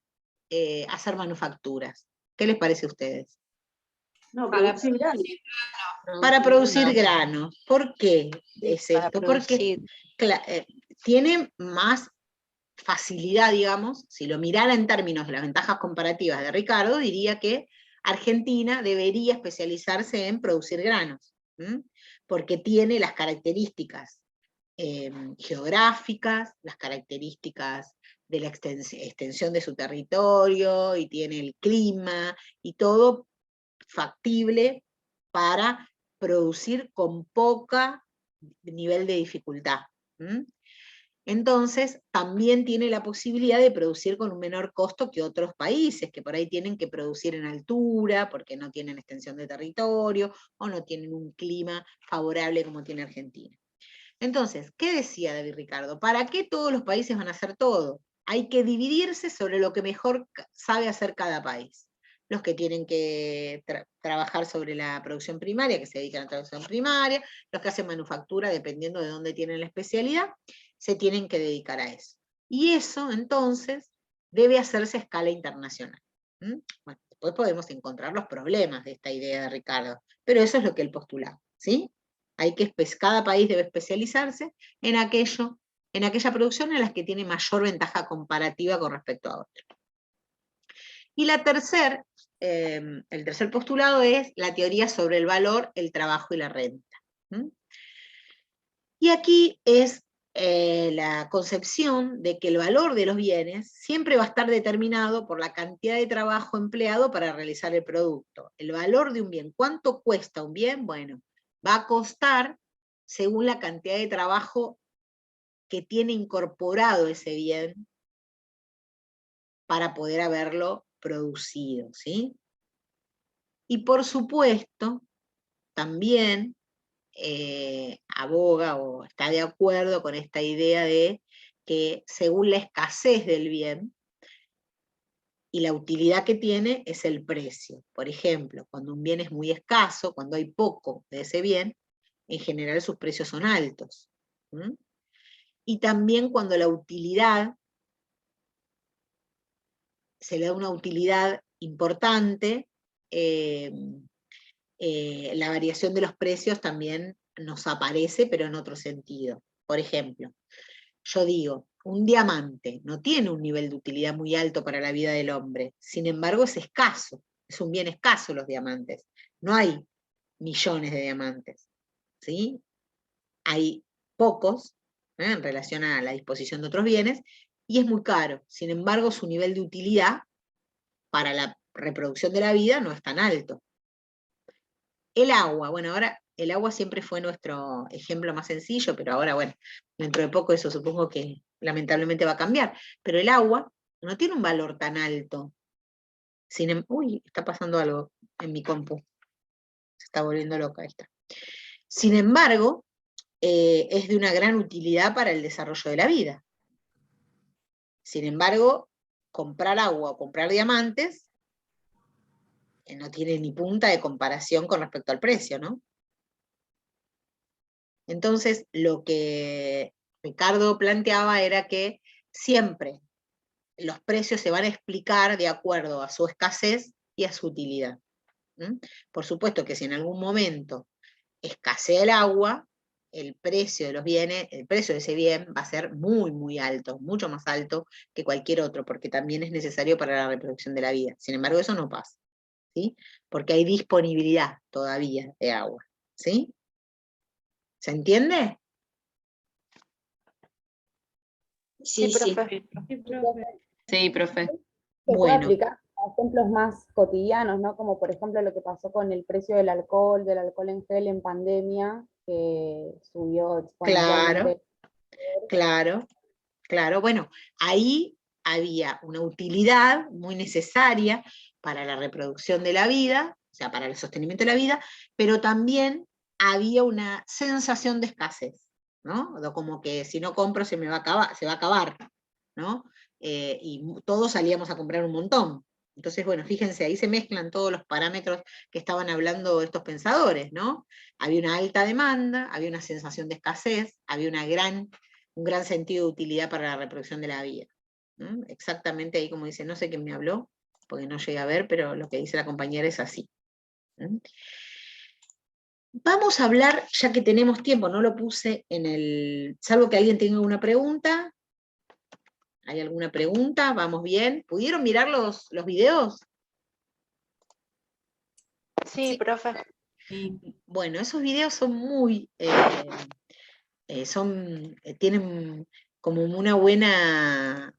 hacer manufacturas? ¿Qué les parece a ustedes? No, Para producir granos. Para producir granos. ¿Por qué es esto? Porque tiene más facilidad, digamos, si lo mirara en términos de las ventajas comparativas de Ricardo, diría que Argentina debería especializarse en producir granos, porque tiene las características geográficas, las características de la extensión de su territorio, y tiene el clima, y todo factible para producir con poca nivel de dificultad. Entonces, también tiene la posibilidad de producir con un menor costo que otros países, que por ahí tienen que producir en altura, porque no tienen extensión de territorio, o no tienen un clima favorable como tiene Argentina. Entonces, ¿qué decía David Ricardo? ¿Para qué todos los países van a hacer todo? Hay que dividirse sobre lo que mejor sabe hacer cada país. Los que tienen que trabajar sobre la producción primaria, que se dedican a la producción primaria, los que hacen manufactura, dependiendo de dónde tienen la especialidad, se tienen que dedicar a eso. Y eso, entonces, debe hacerse a escala internacional. Bueno, después podemos encontrar los problemas de esta idea de Ricardo, pero eso es lo que él postulaba, ¿sí? Cada país debe especializarse en aquella producción en la que tiene mayor ventaja comparativa con respecto a otra. Y el tercer postulado es la teoría sobre el valor, el trabajo y la renta. Y aquí es la concepción de que el valor de los bienes siempre va a estar determinado por la cantidad de trabajo empleado para realizar el producto. El valor de un bien, ¿cuánto cuesta un bien? Bueno, va a costar según la cantidad de trabajo que tiene incorporado ese bien para poder haberlo producido, ¿sí? Y por supuesto, también aboga o está de acuerdo con esta idea de que según la escasez del bien y la utilidad que tiene es el precio. Por ejemplo, cuando un bien es muy escaso, cuando hay poco de ese bien, en general sus precios son altos. ¿Mm? Y también cuando la utilidad, se le da una utilidad importante, la variación de los precios también nos aparece, pero en otro sentido. Por ejemplo, yo digo, un diamante no tiene un nivel de utilidad muy alto para la vida del hombre, sin embargo es escaso, es un bien escaso los diamantes. No hay millones de diamantes, ¿sí? Hay pocos, en relación a la disposición de otros bienes, y es muy caro. Sin embargo, su nivel de utilidad para la reproducción de la vida no es tan alto. El agua, bueno, ahora el agua siempre fue nuestro ejemplo más sencillo, pero ahora, bueno, dentro de poco eso supongo que lamentablemente va a cambiar. Pero el agua no tiene un valor tan alto. Uy, está pasando algo en mi compu. Se está volviendo loca esta. Sin embargo, es de una gran utilidad para el desarrollo de la vida. Sin embargo, comprar agua o comprar diamantes no tiene ni punta de comparación con respecto al precio, ¿no? Entonces, lo que Ricardo planteaba era que siempre los precios se van a explicar de acuerdo a su escasez y a su utilidad. ¿Mm? Por supuesto que si en algún momento escasea el agua, el precio de los bienes, el precio de ese bien va a ser muy, muy alto, mucho más alto que cualquier otro, porque también es necesario para la reproducción de la vida. Sin embargo, eso no pasa, ¿sí? Porque hay disponibilidad todavía de agua, ¿sí? ¿Se entiende? Sí, sí. profe. Sí, profe. Se puede Bueno, aplicar a ejemplos más cotidianos, ¿no? Como por ejemplo lo que pasó con el precio del alcohol en gel en pandemia, que subió exponencialmente. claro. Bueno, ahí había una utilidad muy necesaria para la reproducción de la vida, o sea, para el sostenimiento de la vida, pero también había una sensación de escasez, ¿no? Como que si no compro se va a acabar, ¿no? Y todos salíamos a comprar un montón. Entonces, bueno, fíjense, ahí se mezclan todos los parámetros que estaban hablando estos pensadores, ¿no? Había una alta demanda, había una sensación de escasez, había un gran sentido de utilidad para la reproducción de la vida. ¿Mm? Exactamente ahí como dice, no sé quién me habló, porque no llegué a ver, pero lo que dice la compañera es así. ¿Mm? Vamos a hablar, ya que tenemos tiempo, no lo puse en el... Salvo que alguien tenga una pregunta. ¿Hay alguna pregunta? ¿Vamos bien? ¿Pudieron mirar los videos? Sí, profe. Bueno, esos videos son muy... tienen como un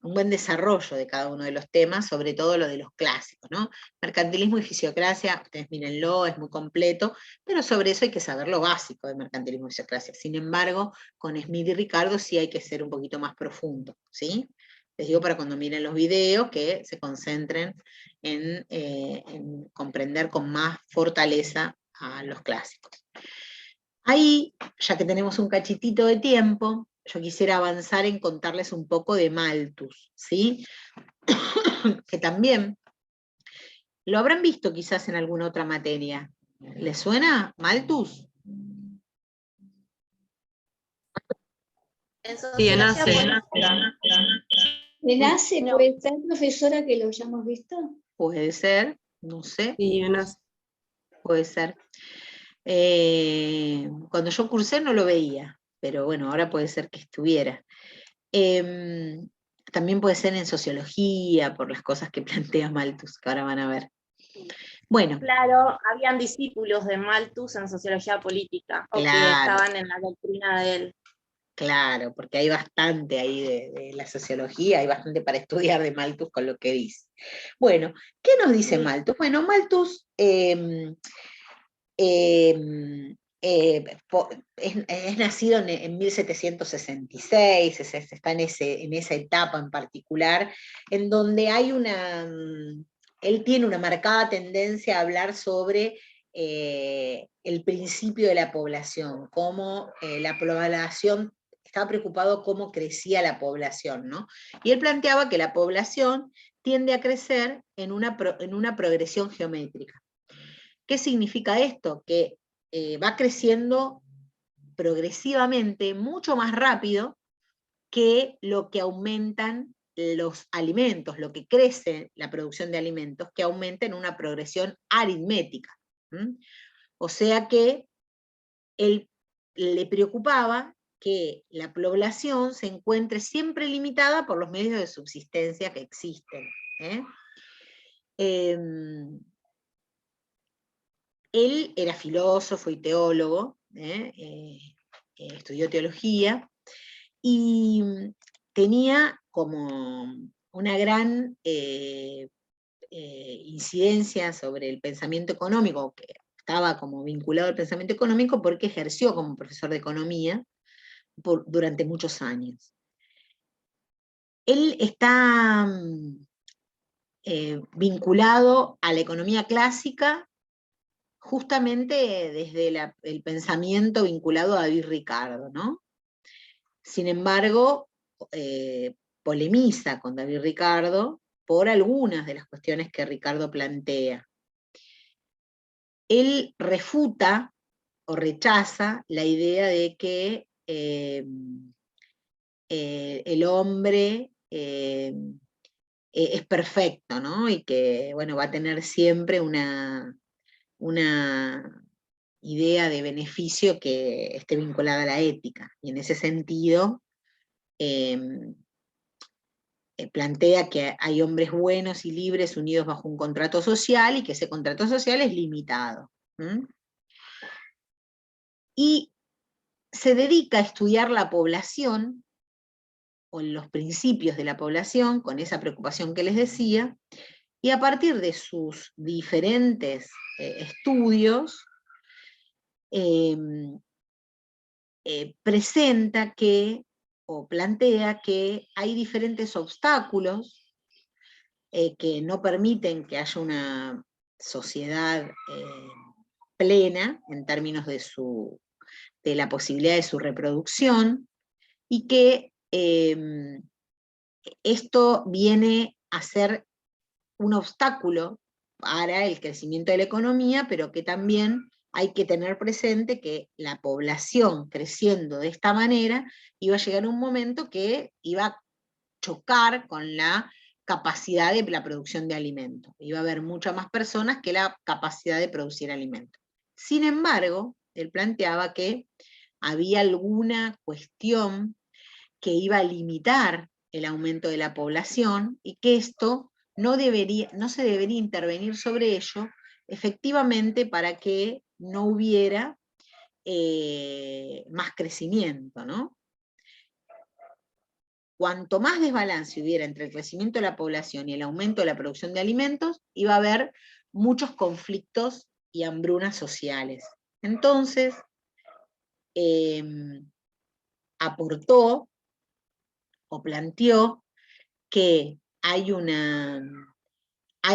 buen desarrollo de cada uno de los temas, sobre todo lo de los clásicos, ¿no? Mercantilismo y fisiocracia, ustedes mírenlo, es muy completo, pero sobre eso hay que saber lo básico de mercantilismo y fisiocracia. Sin embargo, con Smith y Ricardo sí hay que ser un poquito más profundo, ¿sí? Les digo para cuando miren los videos que se concentren en comprender con más fortaleza a los clásicos. Ahí, ya que tenemos un cachitito de tiempo, yo quisiera avanzar en contarles un poco de Malthus, ¿sí? Que también lo habrán visto quizás en alguna otra materia. ¿Les suena Malthus? Sí, en ACE. ¿En ACE No. puede estar, profesora, que lo hayamos visto? Puede ser, no sé, Sí, en ACE. puede ser. Cuando yo cursé no lo veía, pero bueno, ahora puede ser que estuviera. También puede ser en sociología, por las cosas que plantea Malthus, que ahora van a ver. Bueno, Claro, habían discípulos de Malthus en sociología política, o que claro, estaban en la doctrina de él. Claro, porque hay bastante ahí de la sociología, hay bastante para estudiar de Malthus con lo que dice. Bueno, ¿qué nos dice Sí. Malthus? Bueno, Malthus es nacido en 1766, está en esa etapa en particular, en donde hay él tiene una marcada tendencia a hablar sobre el principio de la población, cómo la población, estaba preocupado cómo crecía la población, ¿no? Y él planteaba que la población tiende a crecer en una progresión geométrica. ¿Qué significa esto? Que va creciendo progresivamente mucho más rápido que lo que aumentan los alimentos, lo que crece la producción de alimentos, que aumenta en una progresión aritmética. O sea que él le preocupaba que la población se encuentre siempre limitada por los medios de subsistencia que existen. Él era filósofo y teólogo, estudió teología, y tenía como una gran incidencia sobre el pensamiento económico, que estaba como vinculado al pensamiento económico porque ejerció como profesor de economía durante muchos años. Él está vinculado a la economía clásica justamente desde el pensamiento vinculado a David Ricardo, ¿no? Sin embargo, polemiza con David Ricardo por algunas de las cuestiones que Ricardo plantea. Él refuta o rechaza la idea de que el hombre es perfecto, ¿no? Y que, bueno, va a tener siempre una idea de beneficio que esté vinculada a la ética. Y en ese sentido, plantea que hay hombres buenos y libres unidos bajo un contrato social y que ese contrato social es limitado. Y se dedica a estudiar la población o los principios de la población, con esa preocupación que les decía, y a partir de sus diferentes estudios, presenta que, o plantea que hay diferentes obstáculos que no permiten que haya una sociedad plena en términos de la posibilidad de su reproducción, y que esto viene a ser un obstáculo para el crecimiento de la economía, pero que también hay que tener presente que la población creciendo de esta manera iba a llegar a un momento que iba a chocar con la capacidad de la producción de alimentos. Iba a haber muchas más personas que la capacidad de producir alimentos. Sin embargo, él planteaba que había alguna cuestión que iba a limitar el aumento de la población y que esto no se debería intervenir sobre ello efectivamente para que no hubiera más crecimiento, ¿no? Cuanto más desbalance hubiera entre el crecimiento de la población y el aumento de la producción de alimentos, iba a haber muchos conflictos y hambrunas sociales. Entonces, aportó o planteó que hay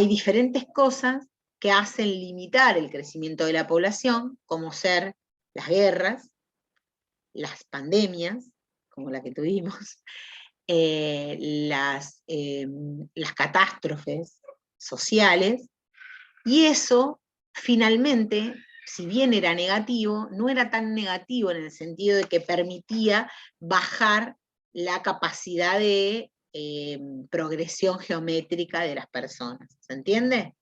diferentes cosas que hacen limitar el crecimiento de la población, como ser las guerras, las pandemias, como la que tuvimos, las catástrofes sociales, y eso finalmente, si bien era negativo, no era tan negativo en el sentido de que permitía bajar la capacidad de progresión geométrica de las personas. ¿Se entiende?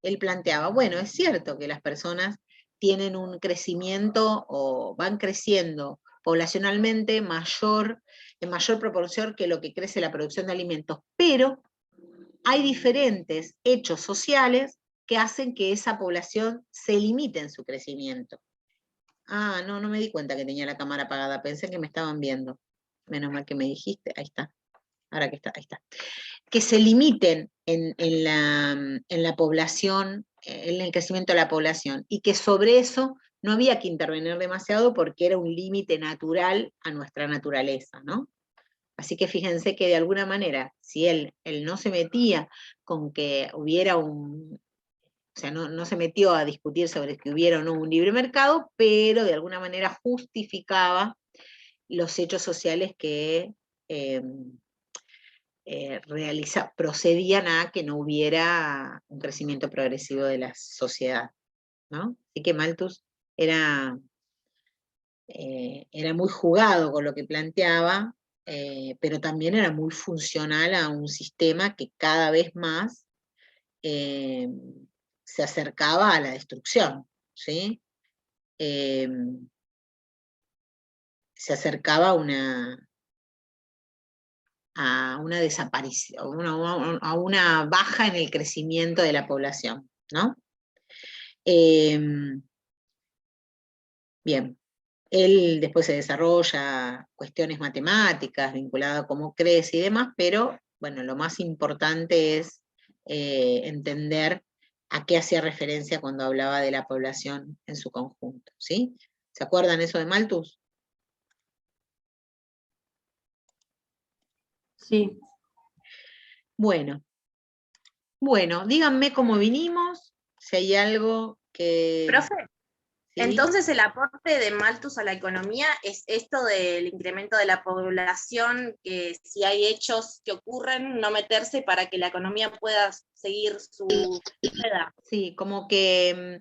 Él planteaba, bueno, es cierto que las personas tienen un crecimiento o van creciendo poblacionalmente en mayor proporción que lo que crece la producción de alimentos, pero hay diferentes hechos sociales que hacen que esa población se limite en su crecimiento. Ah, no, no me di cuenta que tenía la cámara apagada, pensé que me estaban viendo. Menos mal que me dijiste, ahí está. Ahora que está, ahí está. Que se limiten en la población, en el crecimiento de la población, y que sobre eso no había que intervenir demasiado porque era un límite natural a nuestra naturaleza, ¿no? Así que fíjense que de alguna manera, si él no se metía con que hubiera o sea, no se metió a discutir sobre que hubiera o no un libre mercado, pero de alguna manera justificaba los hechos sociales que procedían a que no hubiera un crecimiento progresivo de la sociedad, ¿no? Así que Malthus era muy jugado con lo que planteaba, pero también era muy funcional a un sistema que cada vez más se acercaba a la destrucción, ¿sí? Se acercaba a una desaparición, a una baja en el crecimiento de la población, ¿no? Bien, él después se desarrolla cuestiones matemáticas vinculadas a cómo crece y demás, pero bueno, lo más importante es entender a qué hacía referencia cuando hablaba de la población en su conjunto, ¿sí? ¿Se acuerdan eso de Malthus? Sí. Bueno, díganme cómo vinimos, si hay algo que... Profe, ¿sí? entonces el aporte de Malthus a la economía es esto del incremento de la población, que si hay hechos que ocurren, no meterse para que la economía pueda seguir su rueda. Sí, como que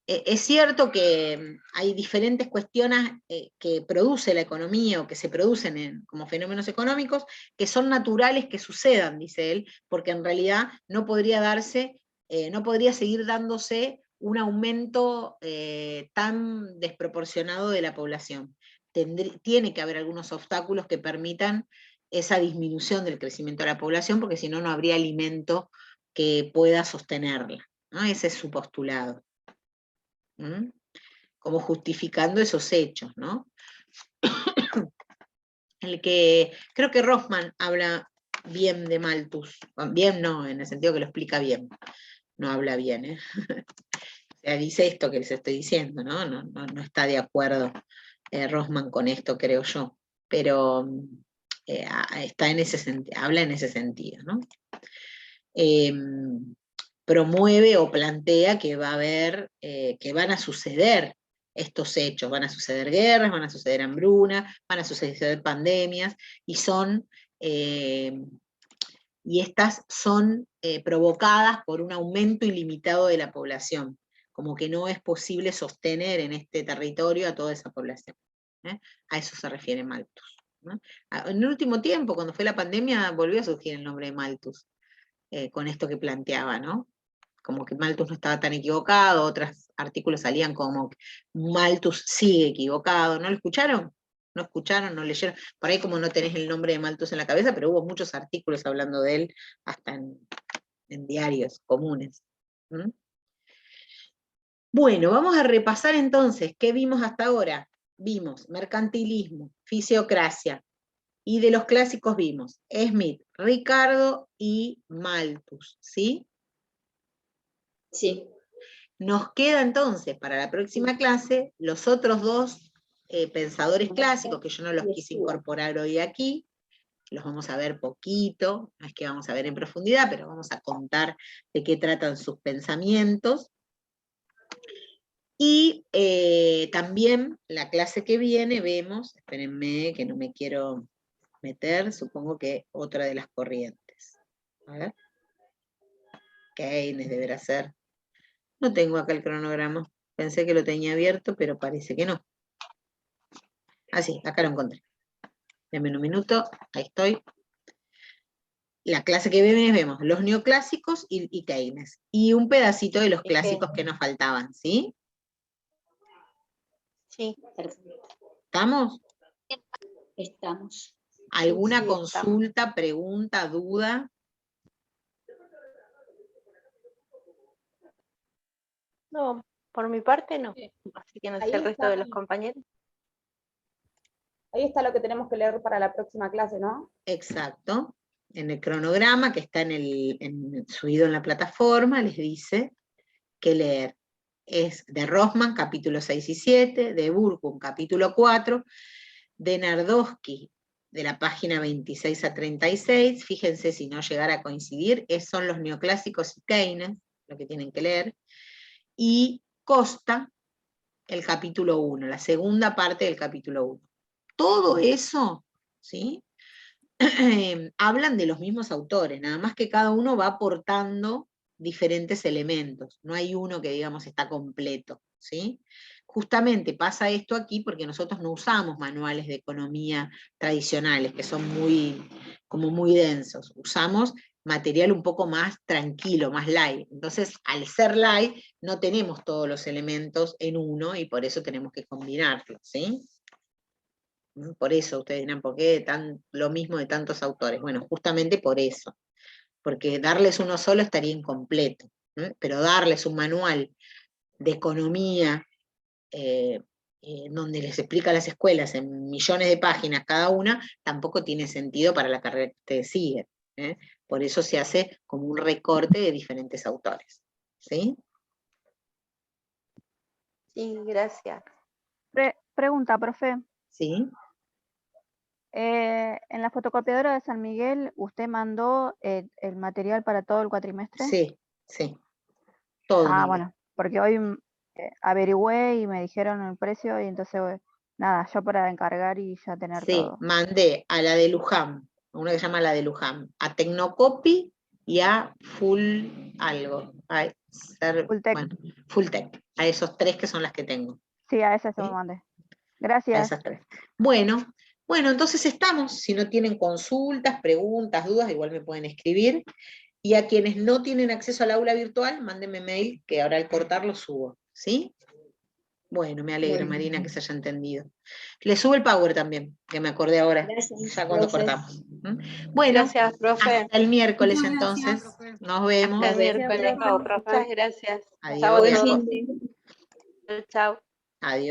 es cierto que hay diferentes cuestiones que produce la economía o que se producen como fenómenos económicos que son naturales que sucedan, dice él, porque en realidad no podría darse, no podría seguir dándose un aumento tan desproporcionado de la población. Tiene que haber algunos obstáculos que permitan esa disminución del crecimiento de la población, porque si no, no habría alimento que pueda sostenerla, ¿no? Ese es su postulado. Como justificando esos hechos, ¿no? El que creo que Rothman habla bien de Malthus, bien no, en el sentido que lo explica bien, no habla bien, ¿eh? O sea, dice esto que les estoy diciendo, ¿no? No está de acuerdo Rothman con esto, creo yo, pero está en ese habla en ese sentido, ¿no? Promueve o plantea que va a haber, que van a suceder estos hechos, van a suceder guerras, van a suceder hambrunas, van a suceder pandemias, y estas son provocadas por un aumento ilimitado de la población, como que no es posible sostener en este territorio a toda esa población. A eso se refiere Malthus, ¿no? En el último tiempo, cuando fue la pandemia, volvió a surgir el nombre de Malthus, con esto que planteaba, ¿no? Como que Malthus no estaba tan equivocado, otros artículos salían como que Malthus sigue equivocado, ¿no lo escucharon? ¿No escucharon? ¿No leyeron? Por ahí como no tenés el nombre de Malthus en la cabeza, pero hubo muchos artículos hablando de él, hasta en diarios comunes. ¿Mm? Bueno, vamos a repasar entonces, ¿qué vimos hasta ahora? Vimos mercantilismo, fisiocracia, y de los clásicos vimos Smith, Ricardo y Malthus, ¿sí? Sí. Nos queda entonces para la próxima clase los otros dos pensadores clásicos, que yo no los quise incorporar hoy aquí, los vamos a ver poquito, no es que vamos a ver en profundidad, pero vamos a contar de qué tratan sus pensamientos. Y también la clase que viene vemos, espérenme que no me quiero meter, supongo que otra de las corrientes. A ver. Keynes deberá ser. No tengo acá el cronograma. Pensé que lo tenía abierto, pero parece que no. Ah, sí, acá lo encontré. Denme un minuto, ahí estoy. La clase que viene vemos los neoclásicos y Keynes. Y un pedacito de los clásicos que nos faltaban, ¿sí? Sí. ¿Estamos? Estamos. ¿Alguna Sí, consulta, pregunta, duda? No, Por mi parte no, Sí. así que no Ahí sé el resto de los está. compañeros. Ahí está lo que tenemos que leer para la próxima clase, ¿no? Exacto. En el cronograma que está subido en la plataforma, les dice que leer. Es de Rosman, capítulo 6 y 7, de Burkum, capítulo 4, de Nardowski, de la página 26 a 36, fíjense si no llegara a coincidir, son los neoclásicos y Keynes, lo que tienen que leer, y Costa, el capítulo 1, la segunda parte del capítulo 1. Todo eso, ¿sí? Hablan de los mismos autores, nada más que cada uno va aportando diferentes elementos, no hay uno que digamos está completo, ¿sí? Justamente pasa esto aquí porque nosotros no usamos manuales de economía tradicionales, que son como muy densos, usamos material un poco más tranquilo, más light. Entonces, al ser light, no tenemos todos los elementos en uno y por eso tenemos que combinarlos, ¿sí? Por eso ustedes dirán, ¿por qué lo mismo de tantos autores? Bueno, justamente por eso, porque darles uno solo estaría incompleto, pero darles un manual de economía donde les explica a las escuelas en millones de páginas cada una, tampoco tiene sentido para la carrera que ustedes siguen. Por eso se hace como un recorte de diferentes autores. ¿Sí? Sí, gracias. Pregunta, profe. ¿Sí? En la fotocopiadora de San Miguel, ¿usted mandó el material para todo el cuatrimestre? Sí, sí. Todo. Ah, bueno, porque hoy averigüé y me dijeron el precio y entonces, nada, yo para encargar y ya tener Sí, todo. mandé a la de Luján, una que se llama la de Luján, a Tecnocopy y a Full algo. Fulltech. Bueno, Fulltech, a esos 3 que son las que tengo. Sí, a esa se ¿Sí? me mandé. A Gracias. esas 3. Bueno, entonces estamos. Si no tienen consultas, preguntas, dudas, igual me pueden escribir. Y a quienes no tienen acceso al aula virtual, mándenme mail, que ahora al cortar lo subo. ¿Sí? Bueno, me alegro, Bueno. Marina, que se haya entendido. Le subo el power también, que me acordé ahora, Gracias, ya cuando profe. cortamos. Bueno, Gracias, profe. hasta el miércoles Muchas entonces. gracias, profe. Nos vemos. Hasta el Gracias, miércoles. profe. Muchas gracias. Adiós. Chao a Buen todos. fin de Chao. Adiós.